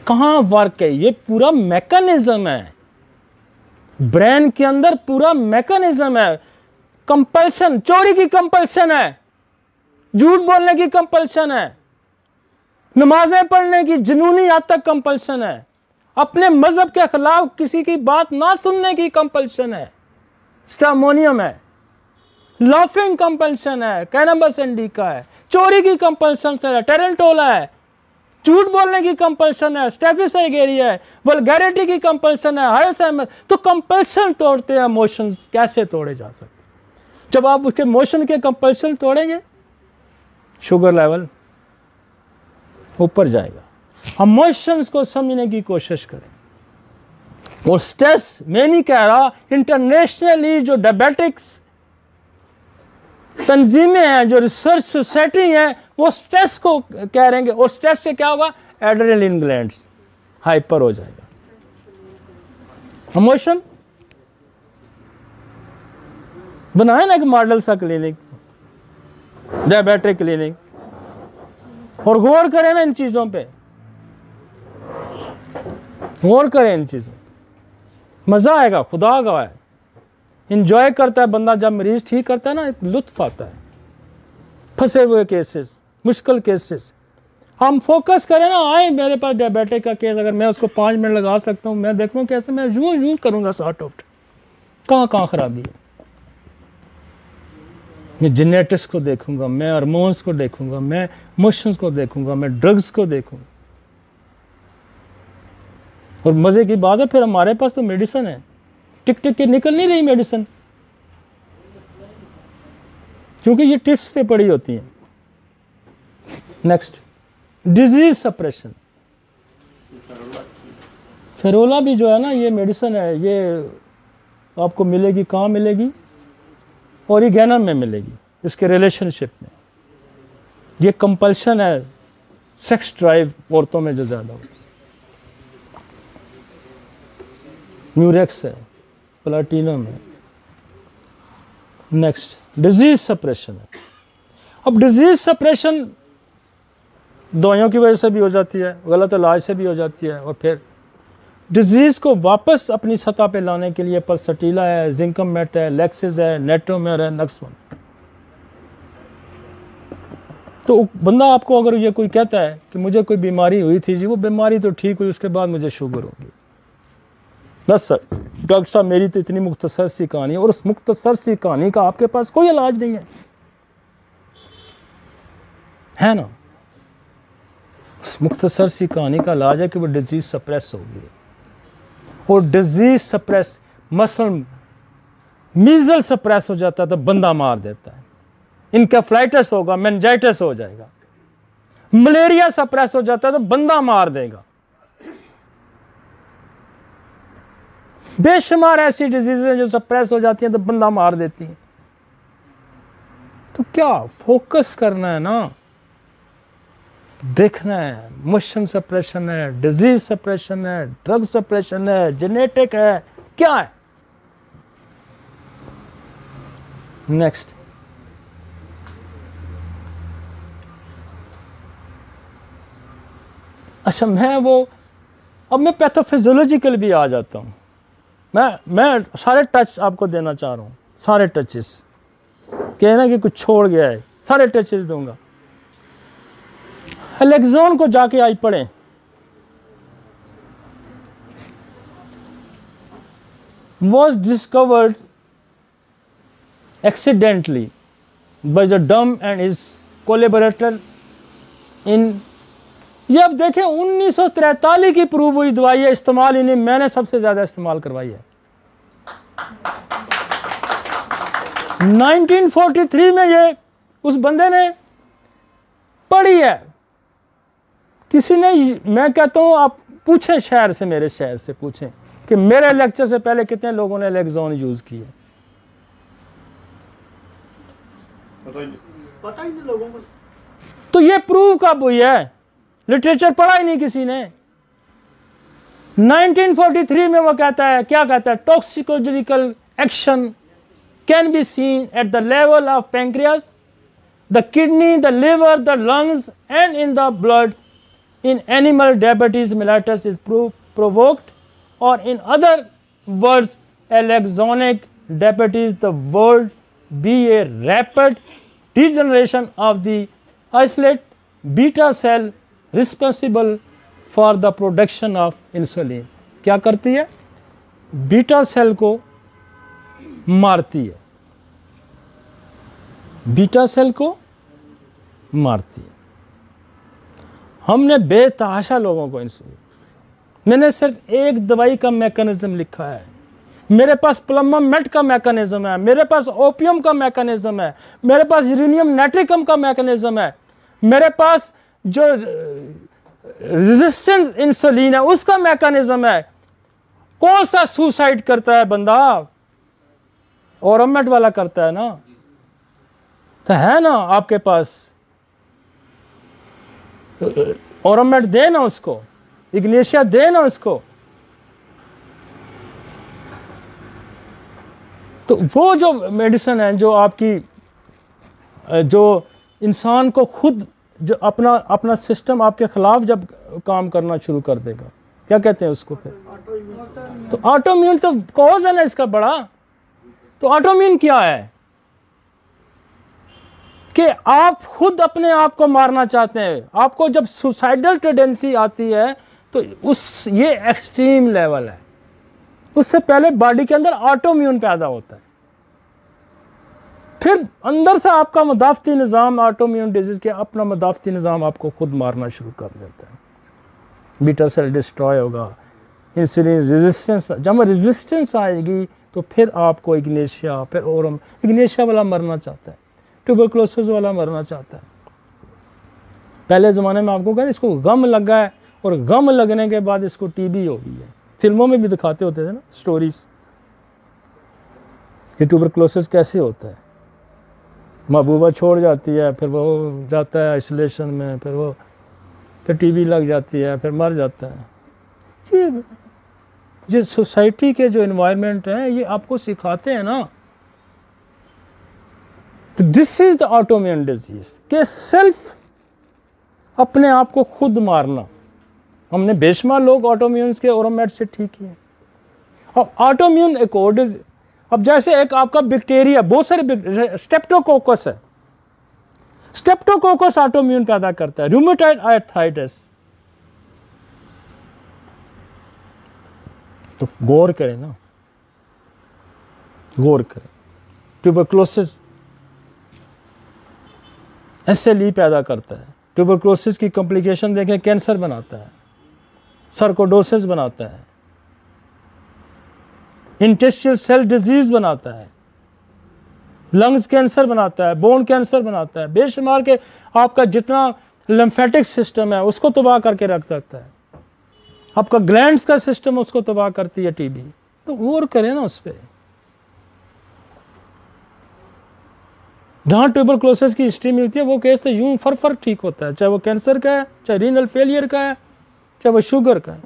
कहां वर्क है? ये पूरा मैकेनिज्म है ब्रेन के अंदर, पूरा मैकेनिज्म है। कंपल्शन, चोरी की कंपल्शन है, झूठ बोलने की कंपल्शन है, नमाजें पढ़ने की जुनूनी हद तक कंपल्शन है, अपने मजहब के खिलाफ किसी की बात ना सुनने की कंपल्शन है, स्टामोनियम है, लाफिंग कंपल्शन है, कैनबस इंडिका है, चोरी की कंपल्शन है, टेरेंटोला है, झूठ बोलने की कंपल्शन है, स्टेफिस एगेरिया है, वल्गैरिटी की कंपल्शन है, हाइसैमर। तो कंपल्शन तोड़ते हैं इमोशंस, कैसे तोड़े जा सकते? जब आप उसके इमोशन के कंपल्शन तोड़ेंगे, शुगर लेवल ऊपर जाएगा। इमोशंस को समझने की कोशिश करें। और स्ट्रेस, मैं नहीं कह रहा, इंटरनेशनली जो डायबिटिक्स तंजीमें हैं, जो रिसर्च सोसाइटी हैं, वो स्ट्रेस को कह रहे हैं, और स्ट्रेस से क्या होगा? एड्रेनलिन ग्लैंड हाइपर हो जाएगा। इमोशन बनाए ना एक मॉडल सा क्लिनिक, डायबिटिक क्लिनिक, और गौर करें ना इन चीज़ों पे, गौर करें इन चीज़ों, मज़ा आएगा, खुदा गवाह है। इंजॉय करता है बंदा जब मरीज ठीक करता है ना, एक लुत्फ आता है। फंसे हुए केसेस, मुश्किल केसेस, हम फोकस करें ना, आए मेरे पास डायबिटिक का केस, अगर मैं उसको 5 मिनट लगा सकता हूँ, मैं देखूँ कैसे, मैं यूँ करूँगा सॉर्ट आउट, कहाँ खराबी है। मैं जेनेटिक्स को देखूंगा, मैं हार्मोन्स को देखूंगा, मैं इमोशंस को देखूंगा, मैं ड्रग्स को देखूंगा। और मज़े की बात है, फिर हमारे पास तो मेडिसिन है, टिक टिक के निकल नहीं रही मेडिसिन, क्योंकि ये टिप्स पे पड़ी होती हैं। Next, disease suppression. फेरोला भी जो है ना, ये मेडिसिन है, ये आपको मिलेगी, कहाँ मिलेगी? ओरिगेनम में मिलेगी, इसके रिलेशनशिप में। ये कंपल्शन है, सेक्स ड्राइव औरतों में जो ज़्यादा होती है। म्यूरेक्स है, प्लैटिनम है। नेक्स्ट, डिजीज सप्रेशन है। अब डिजीज सप्रेशन दवाइयों की वजह से भी हो जाती है, गलत इलाज से भी हो जाती है, और फिर डिजीज़ को वापस अपनी सतह पे लाने के लिए पल्सटीला है, जिंकमेट है, लेक्सिस है, नेट्रोमेर है, नक्सवन। तो बंदा आपको अगर ये कोई कहता है कि मुझे कोई बीमारी हुई थी जी, वो बीमारी तो ठीक हुई, उसके बाद मुझे शुगर होगी, बस सर डॉक्टर साहब मेरी तो इतनी मुख्तसर सी कहानी है, और उस मुख्तसर सी कहानी का आपके पास कोई इलाज नहीं है ना? उस मुख्तसर सी कहानी का इलाज है कि वो डिजीज़ सप्रेस होगी। और डिजीज सप्रेस, मसलन मीजल सप्रेस हो जाता है तो बंदा मार देता है, इनकेफ्लाइटिस होगा, मेनिंजाइटिस हो जाएगा, मलेरिया सप्रेस हो जाता है तो बंदा मार देगा। बेशुमार ऐसी डिजीज हैं जो सप्रेस हो जाती हैं तो बंदा मार देती हैं। तो क्या फोकस करना है ना, देखना है मोशन सप्रेशन है, डिजीज सप्रेशन है, ड्रग सप्रेशन है, जेनेटिक है, क्या है। नेक्स्ट, अच्छा अब मैं पैथोफिजियोलॉजिकल भी आ जाता हूँ। मैं सारे टच आपको देना चाह रहा हूँ, सारे टचेस, कहना कि कुछ छोड़ गया है, सारे टचेस दूंगा। एलेक्सोन को जाके आई पढ़ें, was discovered accidentally by the Drum and his collaborator in, ये अब देखें 1943 की प्रूव हुई दवाई है, इस्तेमाल इन्हें मैंने सबसे ज्यादा इस्तेमाल करवाई है। 1943 में ये उस बंदे ने पढ़ी है, किसी ने, मैं कहता हूं आप पूछें शहर से, मेरे शहर से पूछें कि मेरे लेक्चर से पहले कितने लोगों ने एलेक्सोन यूज किया। पता ही नहीं लोगों को। तो ये प्रूव कब हुई है, लिटरेचर पढ़ा ही नहीं किसी ने। 1943 में वो कहता है, क्या कहता है, toxicological action can be seen at the level of pancreas, the kidney, the liver, the lungs and in the blood in animal diabetes mellitus is provoked, or in other words alexonic diabetes, the world be a rapid degeneration of the isolate beta cell responsible for the production of insulin। क्या करती है, beta cell को मारती है, beta cell को मारती है। हमने बेतहाशा लोगों को इंसुलिन, मैंने सिर्फ एक दवाई का मैकेनिज्म लिखा है, मेरे पास प्लममेट का मैकेनिज्म है, मेरे पास ओपियम का मैकेनिज्म है, मेरे पास यूरेनियम नाइट्रिकम का मैकेनिज्म है, मेरे पास जो रेजिस्टेंस इंसुलिन है उसका मैकेनिज्म है। कौन सा सुसाइड करता है बंदा, ओरोमेट वाला करता है ना, तो है ना आपके पास, ओरोमेट दे ना उसको, इग्नेशिया दे ना उसको। तो वो जो मेडिसिन है जो आपकी, जो इंसान को खुद, जो अपना सिस्टम आपके खिलाफ जब काम करना शुरू कर देगा, क्या कहते हैं उसको फिर, तो ऑटोइम्यून तो कॉज है ना इसका बड़ा। तो ऑटोइम्यून क्या है कि आप खुद अपने आप को मारना चाहते हैं, आपको जब सुसाइडल टेंडेंसी आती है तो ये एक्सट्रीम लेवल है। उससे पहले बॉडी के अंदर ऑटोइम्यून पैदा होता है, फिर अंदर से आपका मदाफती निज़ाम, ऑटोइम्यून डिजीज के अपना मदाफती निज़ाम आपको खुद मारना शुरू कर देता है। बीटा सेल डिस्ट्रॉय होगा, इंसुलिन रेजिस्टेंस, जब रेजिस्टेंस आएगी तो फिर आपको इग्नेशिया, फिर ओरम, इग्नेशिया वाला मरना चाहता है, ट्यूबरकुलोसिस वाला मरना चाहता है। पहले ज़माने में आपको कहते इसको गम लगा है, और गम लगने के बाद इसको टीबी हो गई है। फिल्मों में भी दिखाते होते थे ना स्टोरीज कि ट्यूबरकुलोसिस कैसे होता है, महबूबा छोड़ जाती है, फिर वो जाता है आइसोलेशन में, फिर टीबी लग जाती है, फिर मर जाता है। ये सोसाइटी के जो एनवायरनमेंट है ये आपको सिखाते हैं ना। तो this is the autoimmune disease के सेल्फ अपने आप को खुद मारना। हमने बेशुमार लोग ऑटोइम्यून के ओरोमेट से ठीक किए। अब ऑटोइम्यून एक और, अब जैसे एक आपका बैक्टीरिया, बहुत सारे स्टेप्टोकोकस है, स्टेप्टोकोकस ऑटोइम्यून पैदा करता है, रूमेटॉइड आर्थराइटिस। तो गौर करें ना, गौर करें। ट्यूबरकुलोसिस SLE पैदा करता है, ट्यूबरकुलोसिस की कॉम्प्लिकेशन देखें, कैंसर बनाता है, सार्कोइडोसिस बनाता है, इंटेस्टाइनल सेल डिजीज बनाता है, लंग्स कैंसर बनाता है, बोन कैंसर बनाता है, बेशुमार के आपका जितना लिम्फेटिक सिस्टम है उसको तबाह करके रख देता है, आपका ग्लैंड्स का सिस्टम उसको तबाह करती है टीबी। तो गौर करें ना उस पर। जहाँ ट्यूबरक्लोसिस की हिस्ट्री मिलती है वो केस तो यूं फर ठीक होता है, चाहे वो कैंसर का है, चाहे रीनल फेलियर का है, चाहे वो शुगर का है।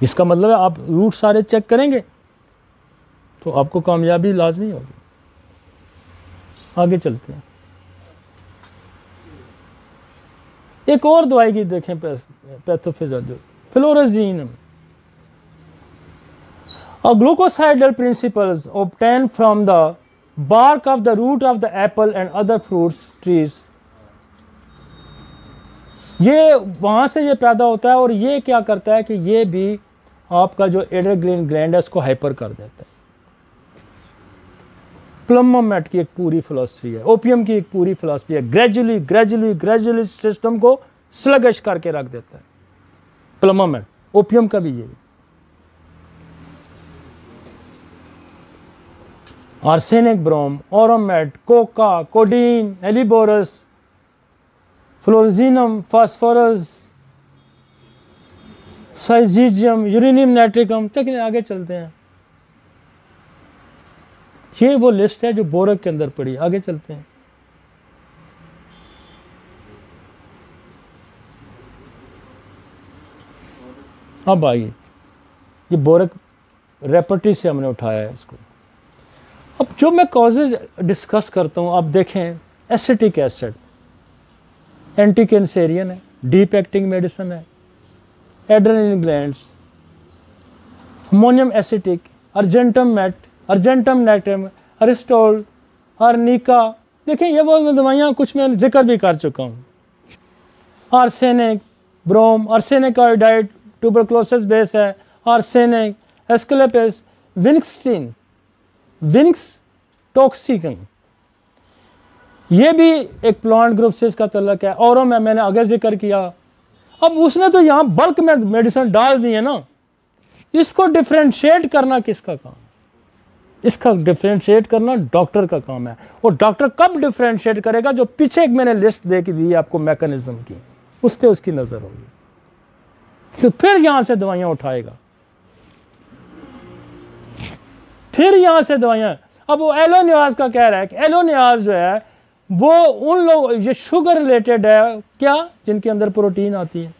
इसका मतलब है आप रूट सारे चेक करेंगे तो आपको कामयाबी लाजमी होगी। आगे चलते हैं, एक और दवाई की देखें, pathophysiology, फ्लोरेजीनम। A glucosidal principles obtained from the bark of the root of the apple and other fruits trees। ये वहाँ से ये पैदा होता है और ये क्या करता है कि ये भी आपका जो एड्रेनलिन ग्लैंड है उसको हाइपर कर देता है। प्लमोमेट की एक पूरी फिलॉसफी है, ओपियम की एक पूरी फिलॉसफी है, ग्रेजुअली सिस्टम को स्लगश करके रख देता है। प्लमोमेट, ओपियम का भी यही। आर्सेनिक, ब्रोम, ओरोमेट, कोका, कोडीन, एलिबोरस, फ्लोरेजीनम, फास्फोरस, साइजीजियम, यूरेनियम नाइट्रिकम तक आगे चलते हैं। ये वो लिस्ट है जो बोरक के अंदर पड़ी। आगे चलते हैं, अब आइए, ये बोरक रेपर्टी से हमने उठाया है इसको। अब जो मैं कॉजेज डिस्कस करता हूँ, आप देखें, एसिटिक एसिड एंटी कैंसेरियन है, डीप एक्टिंग मेडिसिन है, adrenaline glands, ammonium acetic, argentum met, argentum nitrum, aristol, arnica. देखें ये वो दवाइयाँ कुछ मैं जिक्र भी कर चुका हूँ। Arsenic, brom, arsenic iodide tuberculosis base है, आर्सेनिक, एस्क्लेपिस, विन्क्सटीन, विन्क्स टॉक्सिकम, ये भी एक प्लांट ग्रुप से इसका तल्लक है। और मैंने आगे जिक्र किया। अब उसने तो यहाँ बल्क में मेडिसिन डाल दी है ना, इसको डिफ्रेंशिएट करना किसका काम? इसका डिफ्रेंशिएट करना डॉक्टर का काम है। और डॉक्टर कब डिफ्रेंशिएट करेगा? जो पीछे एक मैंने लिस्ट दे के दी है आपको मैकेनिज्म की, उस पर उसकी नजर होगी, तो फिर यहां से दवाइयां उठाएगा, फिर यहां से दवाइयां। अब वो एलोनियाज का कह रहा है कि एलोनियाज जो है वो उन लोग, ये शुगर रिलेटेड है क्या, जिनके अंदर प्रोटीन आती है।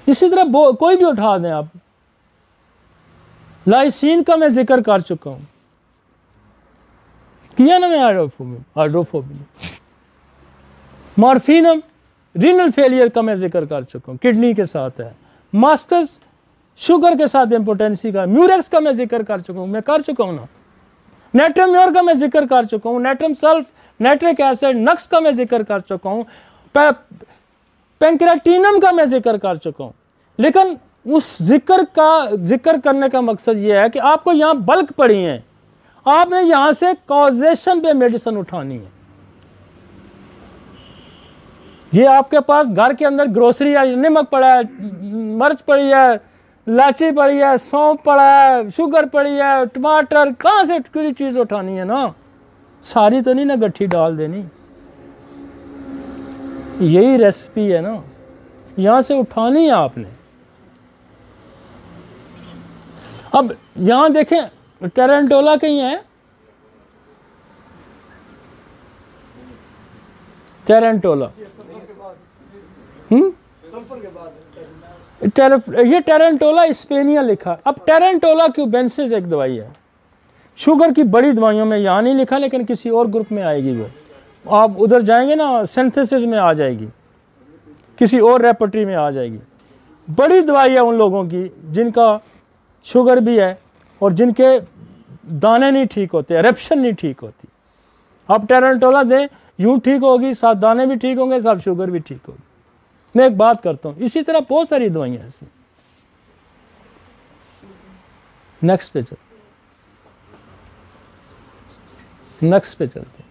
इसी तरह कोई भी उठा दें आप, लाइसीन का मैं जिक्र कर चुका हूं, किया ना मैं हाइड्रोफोबिन, मॉर्फिनम, रीनल फेलियर का मैं जिक्र कर चुका हूं, किडनी के साथ है, मास्टर्स शुगर के साथ इम्पोर्टेंसी का, म्यूरेक्स का मैं जिक्र कर चुका हूं, मैं कर चुका हूं ना, नेट्रम्योर का मैं जिक्र कर चुका हूं, नेट्रम सल्फ, नाइट्रिक एसिड, नक्स का मैं जिक्र कर चुका हूं, पेंक्रेटिनम का मैं जिक्र कर चुका हूं। लेकिन उस जिक्र करने का मकसद यह है कि आपको यहां बल्क पड़ी है, आपने यहां से कॉजेशन पे मेडिसिन उठानी है। ये आपके पास घर के अंदर ग्रोसरी है, नमक पड़ा है, मिर्च पड़ी है, इलायची पड़ी है, सौंफ पड़ा है, शुगर पड़ी है, टमाटर, कहाँ से कोई चीज़ उठानी है ना, सारी तो नहीं ना गट्ठी डाल देनी। यही रेसिपी है ना, यहाँ से उठानी है आपने। अब यहाँ देखें, टेरेंटोला कहीं है, टेरेंटोला, ये टेरेंटोला स्पेनिया लिखा। अब टेरेंटोला क्यूबेंसिस एक दवाई है, शुगर की बड़ी दवाइयों में यहाँ नहीं लिखा, लेकिन किसी और ग्रुप में आएगी वो, आप उधर जाएंगे ना सिंथेसिस में आ जाएगी, किसी और रेपर्टरी में आ जाएगी। बड़ी दवाई है उन लोगों की जिनका शुगर भी है और जिनके दाने नहीं ठीक होते, एरेप्शन नहीं ठीक होती। आप टेरेंटोला दें, यूँ ठीक होगी, साथ दाने भी ठीक होंगे, साथ शुगर भी ठीक होगी। मैं एक बात करता हूँ, इसी तरह बहुत सारी दवाइयाँ ऐसी। नेक्स्ट पे चलते हैं।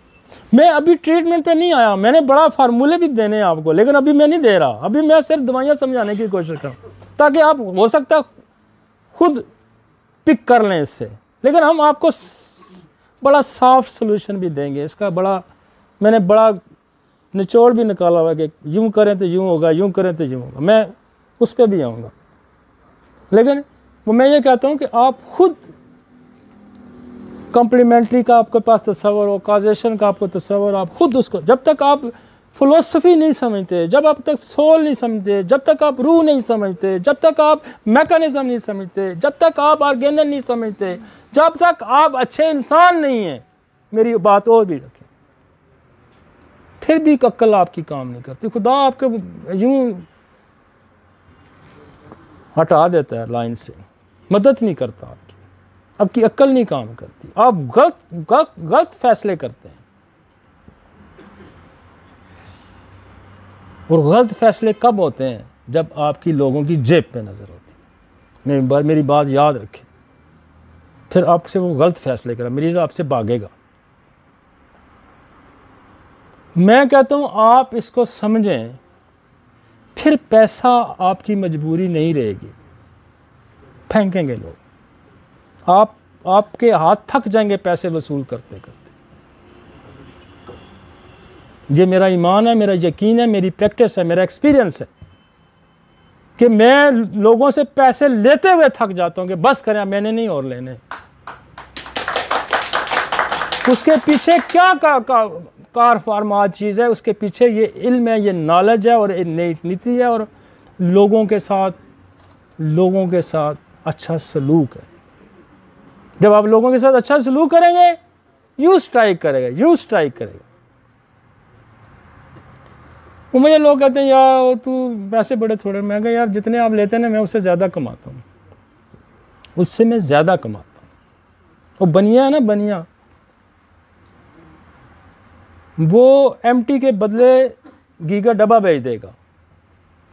मैं अभी ट्रीटमेंट पे नहीं आया, मैंने बड़ा फार्मूले भी देने हैं आपको, लेकिन अभी मैं नहीं दे रहा। अभी मैं सिर्फ दवाइयाँ समझाने की कोशिश करूँ ताकि आप हो सकता खुद पिक कर लें इससे लेकिन हम आपको बड़ा सॉफ्ट सोल्यूशन भी देंगे। इसका मैंने बड़ा निचोड़ भी निकाला हुआ कि यूँ करें तो यूँ होगा, यूँ करें तो यूँ होगा। मैं उस पर भी आऊँगा, लेकिन मैं ये कहता हूँ कि आप खुद कॉम्प्लीमेंट्री का आपके पास तस्वर हो, काजेशन का आपको तस्वर, आप खुद उसको, जब तक आप फिलोसफी नहीं समझते, जब आप तक सोल नहीं समझते, जब तक आप रूह नहीं समझते, जब तक आप मैकेनिज्म नहीं समझते, जब तक आप ऑर्गेनल नहीं समझते, जब तक आप अच्छे इंसान नहीं हैं, मेरी बात और भी रखें, फिर भी अक्ल आपकी काम नहीं करती। खुदा आपके यूं हटा देता है लाइन से, मदद नहीं करता आपकी, आपकी अक्ल नहीं काम करती, आप गलत फैसले करते हैं। और गलत फैसले कब होते हैं? जब आपकी लोगों की जेब पे नज़र होती है। मेरी बात याद रखें, फिर आपसे वो गलत फैसले करेगा, मरीज़ आपसे भागेगा। मैं कहता हूँ आप इसको समझें, फिर पैसा आपकी मजबूरी नहीं रहेगी। फेंकेंगे लोग, आपके हाथ थक जाएंगे पैसे वसूल करते करते। ये मेरा ईमान है, मेरा यकीन है, मेरी प्रैक्टिस है, मेरा एक्सपीरियंस है कि मैं लोगों से पैसे लेते हुए थक जाता हूँ कि बस करें, मैंने नहीं और लेने। उसके पीछे क्या कार फार्मात चीज़ है, उसके पीछे ये इल्म है, ये नॉलेज है और नीति है और लोगों के साथ अच्छा सलूक है। जब आप लोगों के साथ अच्छा सलूक करेंगे, यूँ स्ट्राइक करेगा। वो मुझे लोग कहते हैं यार तू पैसे बड़े थोड़े, मैं कहा यार जितने आप लेते हैं ना, मैं उससे ज़्यादा कमाता हूँ, उससे मैं ज़्यादा कमाता हूँ। वो बनिया है ना, बनिया, वो एम्प्टी के बदले घी का डब्बा बेच देगा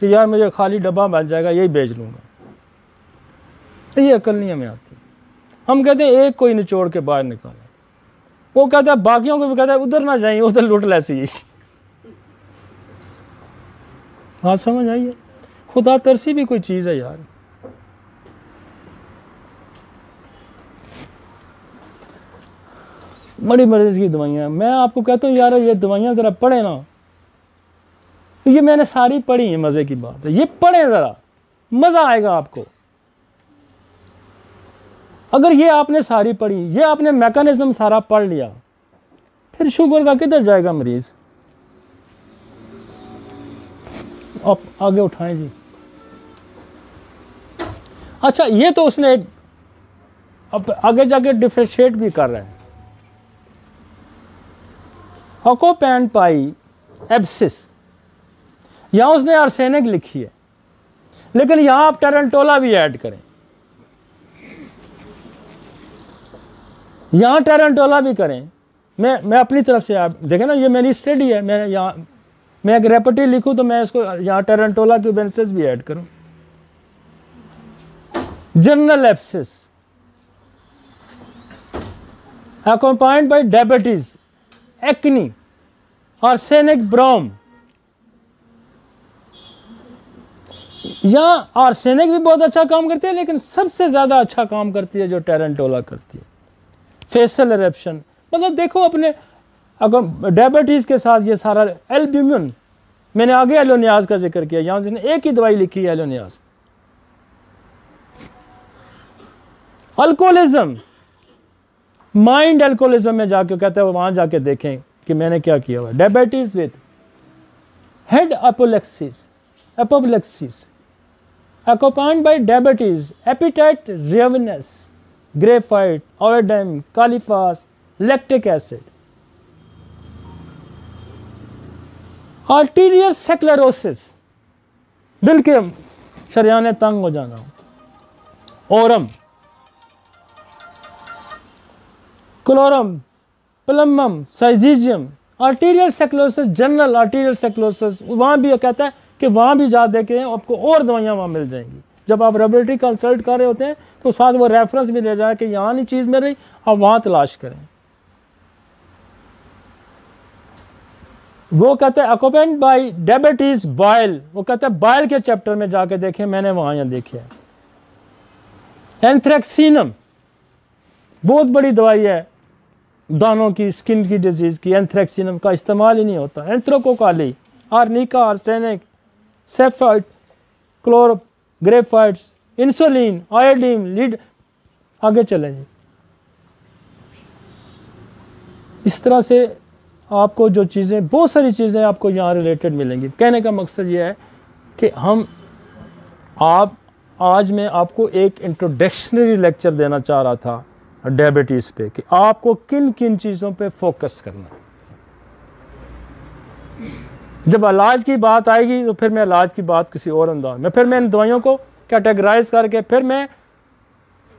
कि यार मुझे खाली डब्बा मिल जाएगा, यही बेच लूँगा। तो ये अकल नहीं हमें आती। हम कहते हैं एक कोई निचोड़ के बाहर निकालें, वो कहता है बाकियों को भी कहता है उधर ना जाइए, उधर लूट लैसी। हाँ समझ आइए, खुदा तरसी भी कोई चीज़ है यार। बड़ी मर्जी की दवाइयाँ, मैं आपको कहता हूँ यार ये दवाइयाँ ज़रा पढ़े ना, ये मैंने सारी पढ़ी हैं, मज़े की बात है, ये पढ़ें ज़रा, मज़ा आएगा आपको। अगर ये आपने सारी पढ़ी, ये आपने मैकेनिज्म सारा पढ़ लिया, फिर शुगर का किधर जाएगा मरीज़? आप आगे उठाएं जी। अच्छा, ये तो उसने अब आगे जाके डिफरेंशिएट भी कर रहा है। अकोपेंट पाई एब्सिस, यहां उसने आर्सेनिक लिखी है, लेकिन यहां आप टेरेंटोला भी ऐड करें, यहां टेरेंटोला भी करें। मैं अपनी तरफ से, आप देखें ना, ये मेरी स्टडी है। मैं एक रेपटी लिखूं तो मैं इसको यहाँ टेरेंटोला क्यूबेंसिस भी ऐड करूं। General abscess accompanied by diabetes, acne, arsenic ब्रोम। यहाँ आर्सेनिक भी बहुत अच्छा काम करती है, लेकिन सबसे ज़्यादा अच्छा काम करती है जो टेरेंटोला करती है, फेशियल एरप्शन। मतलब देखो अपने, अगर डायबिटीज़ के साथ ये सारा एल्ब्यूमिन, मैंने आगे एलोनियाज का जिक्र किया, यहाँ जिसने एक ही दवाई लिखी है एलोनियाज। अल्कोहलिज्म, माइंड अल्कोहलिज्म में जाके कहते हैं वहाँ जाके देखें कि मैंने क्या किया हुआ। Diabetes with head apoplexies accompanied by diabetes, appetite ravenous, graphite, iodine, caliphas, lactic acid, arterial sclerosis, दिल के शरियाने तंग हो जाना, aurum, chlorum, plumbum, syzygium, arterial sclerosis, general arterial sclerosis, वहाँ भी कहता है कि वहाँ भी जा देखें, आपको और दवाइयाँ वहाँ मिल जाएंगी। जब आप लेबोरेटरी कंसल्ट कर रहे होते हैं तो साथ वो रेफरेंस भी ले जाए कि यहाँ नहीं चीज़ मिल रही, आप वहाँ तलाश करें। वो कहते हैं अकोपेंट बाय डायबिटीज बाइल, वो कहते हैं बाइल के चैप्टर में जाके देखें, मैंने वहाँ यहाँ देखे। एंथ्रेक्सीनम, बहुत बड़ी दवाई है दानों की, स्किन की डिजीज़ की, एंथ्रेक्सिनम का इस्तेमाल ही नहीं होता। एंथ्रोकोकाली, आर्निका, आर्सेनिक, सेफाइट, chloro, graphites, insulin, iodine, lead, आगे चलें जी। इस तरह से आपको जो चीज़ें, बहुत सारी चीज़ें आपको यहाँ रिलेटेड मिलेंगी। कहने का मकसद ये है कि आज मैं आपको एक इंट्रोडक्शनरी लेक्चर देना चाह रहा था डायबिटीज़ पे, कि आपको किन किन चीज़ों पे फोकस करना है। जब इलाज की बात आएगी तो फिर मैं इलाज की बात किसी और अंदाज में, फिर मैं इन दवाइयों को कैटेगराइज करके, फिर मैं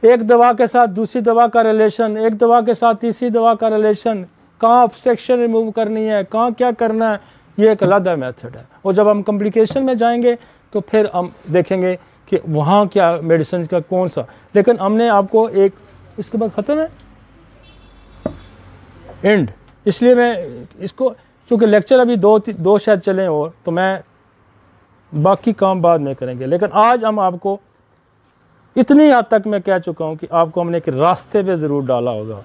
एक दवा के साथ दूसरी दवा का रिलेशन, एक दवा के साथ तीसरी दवा का रिलेशन, कहाँ ऑब्स्ट्रक्शन रिमूव करनी है, कहाँ क्या करना है, ये एक अलग मेथड है। और जब हम कॉम्प्लिकेशन में जाएंगे तो फिर हम देखेंगे कि वहाँ क्या मेडिसिन का कौन सा। लेकिन हमने आपको एक, इसके बाद ख़त्म है एंड, इसलिए मैं इसको, क्योंकि लेक्चर अभी दो शायद चलें और, तो मैं बाकी काम बाद में करेंगे। लेकिन आज हम आपको इतनी हद तक मैं कह चुका हूँ कि आपको हमने एक रास्ते पे ज़रूर डाला होगा।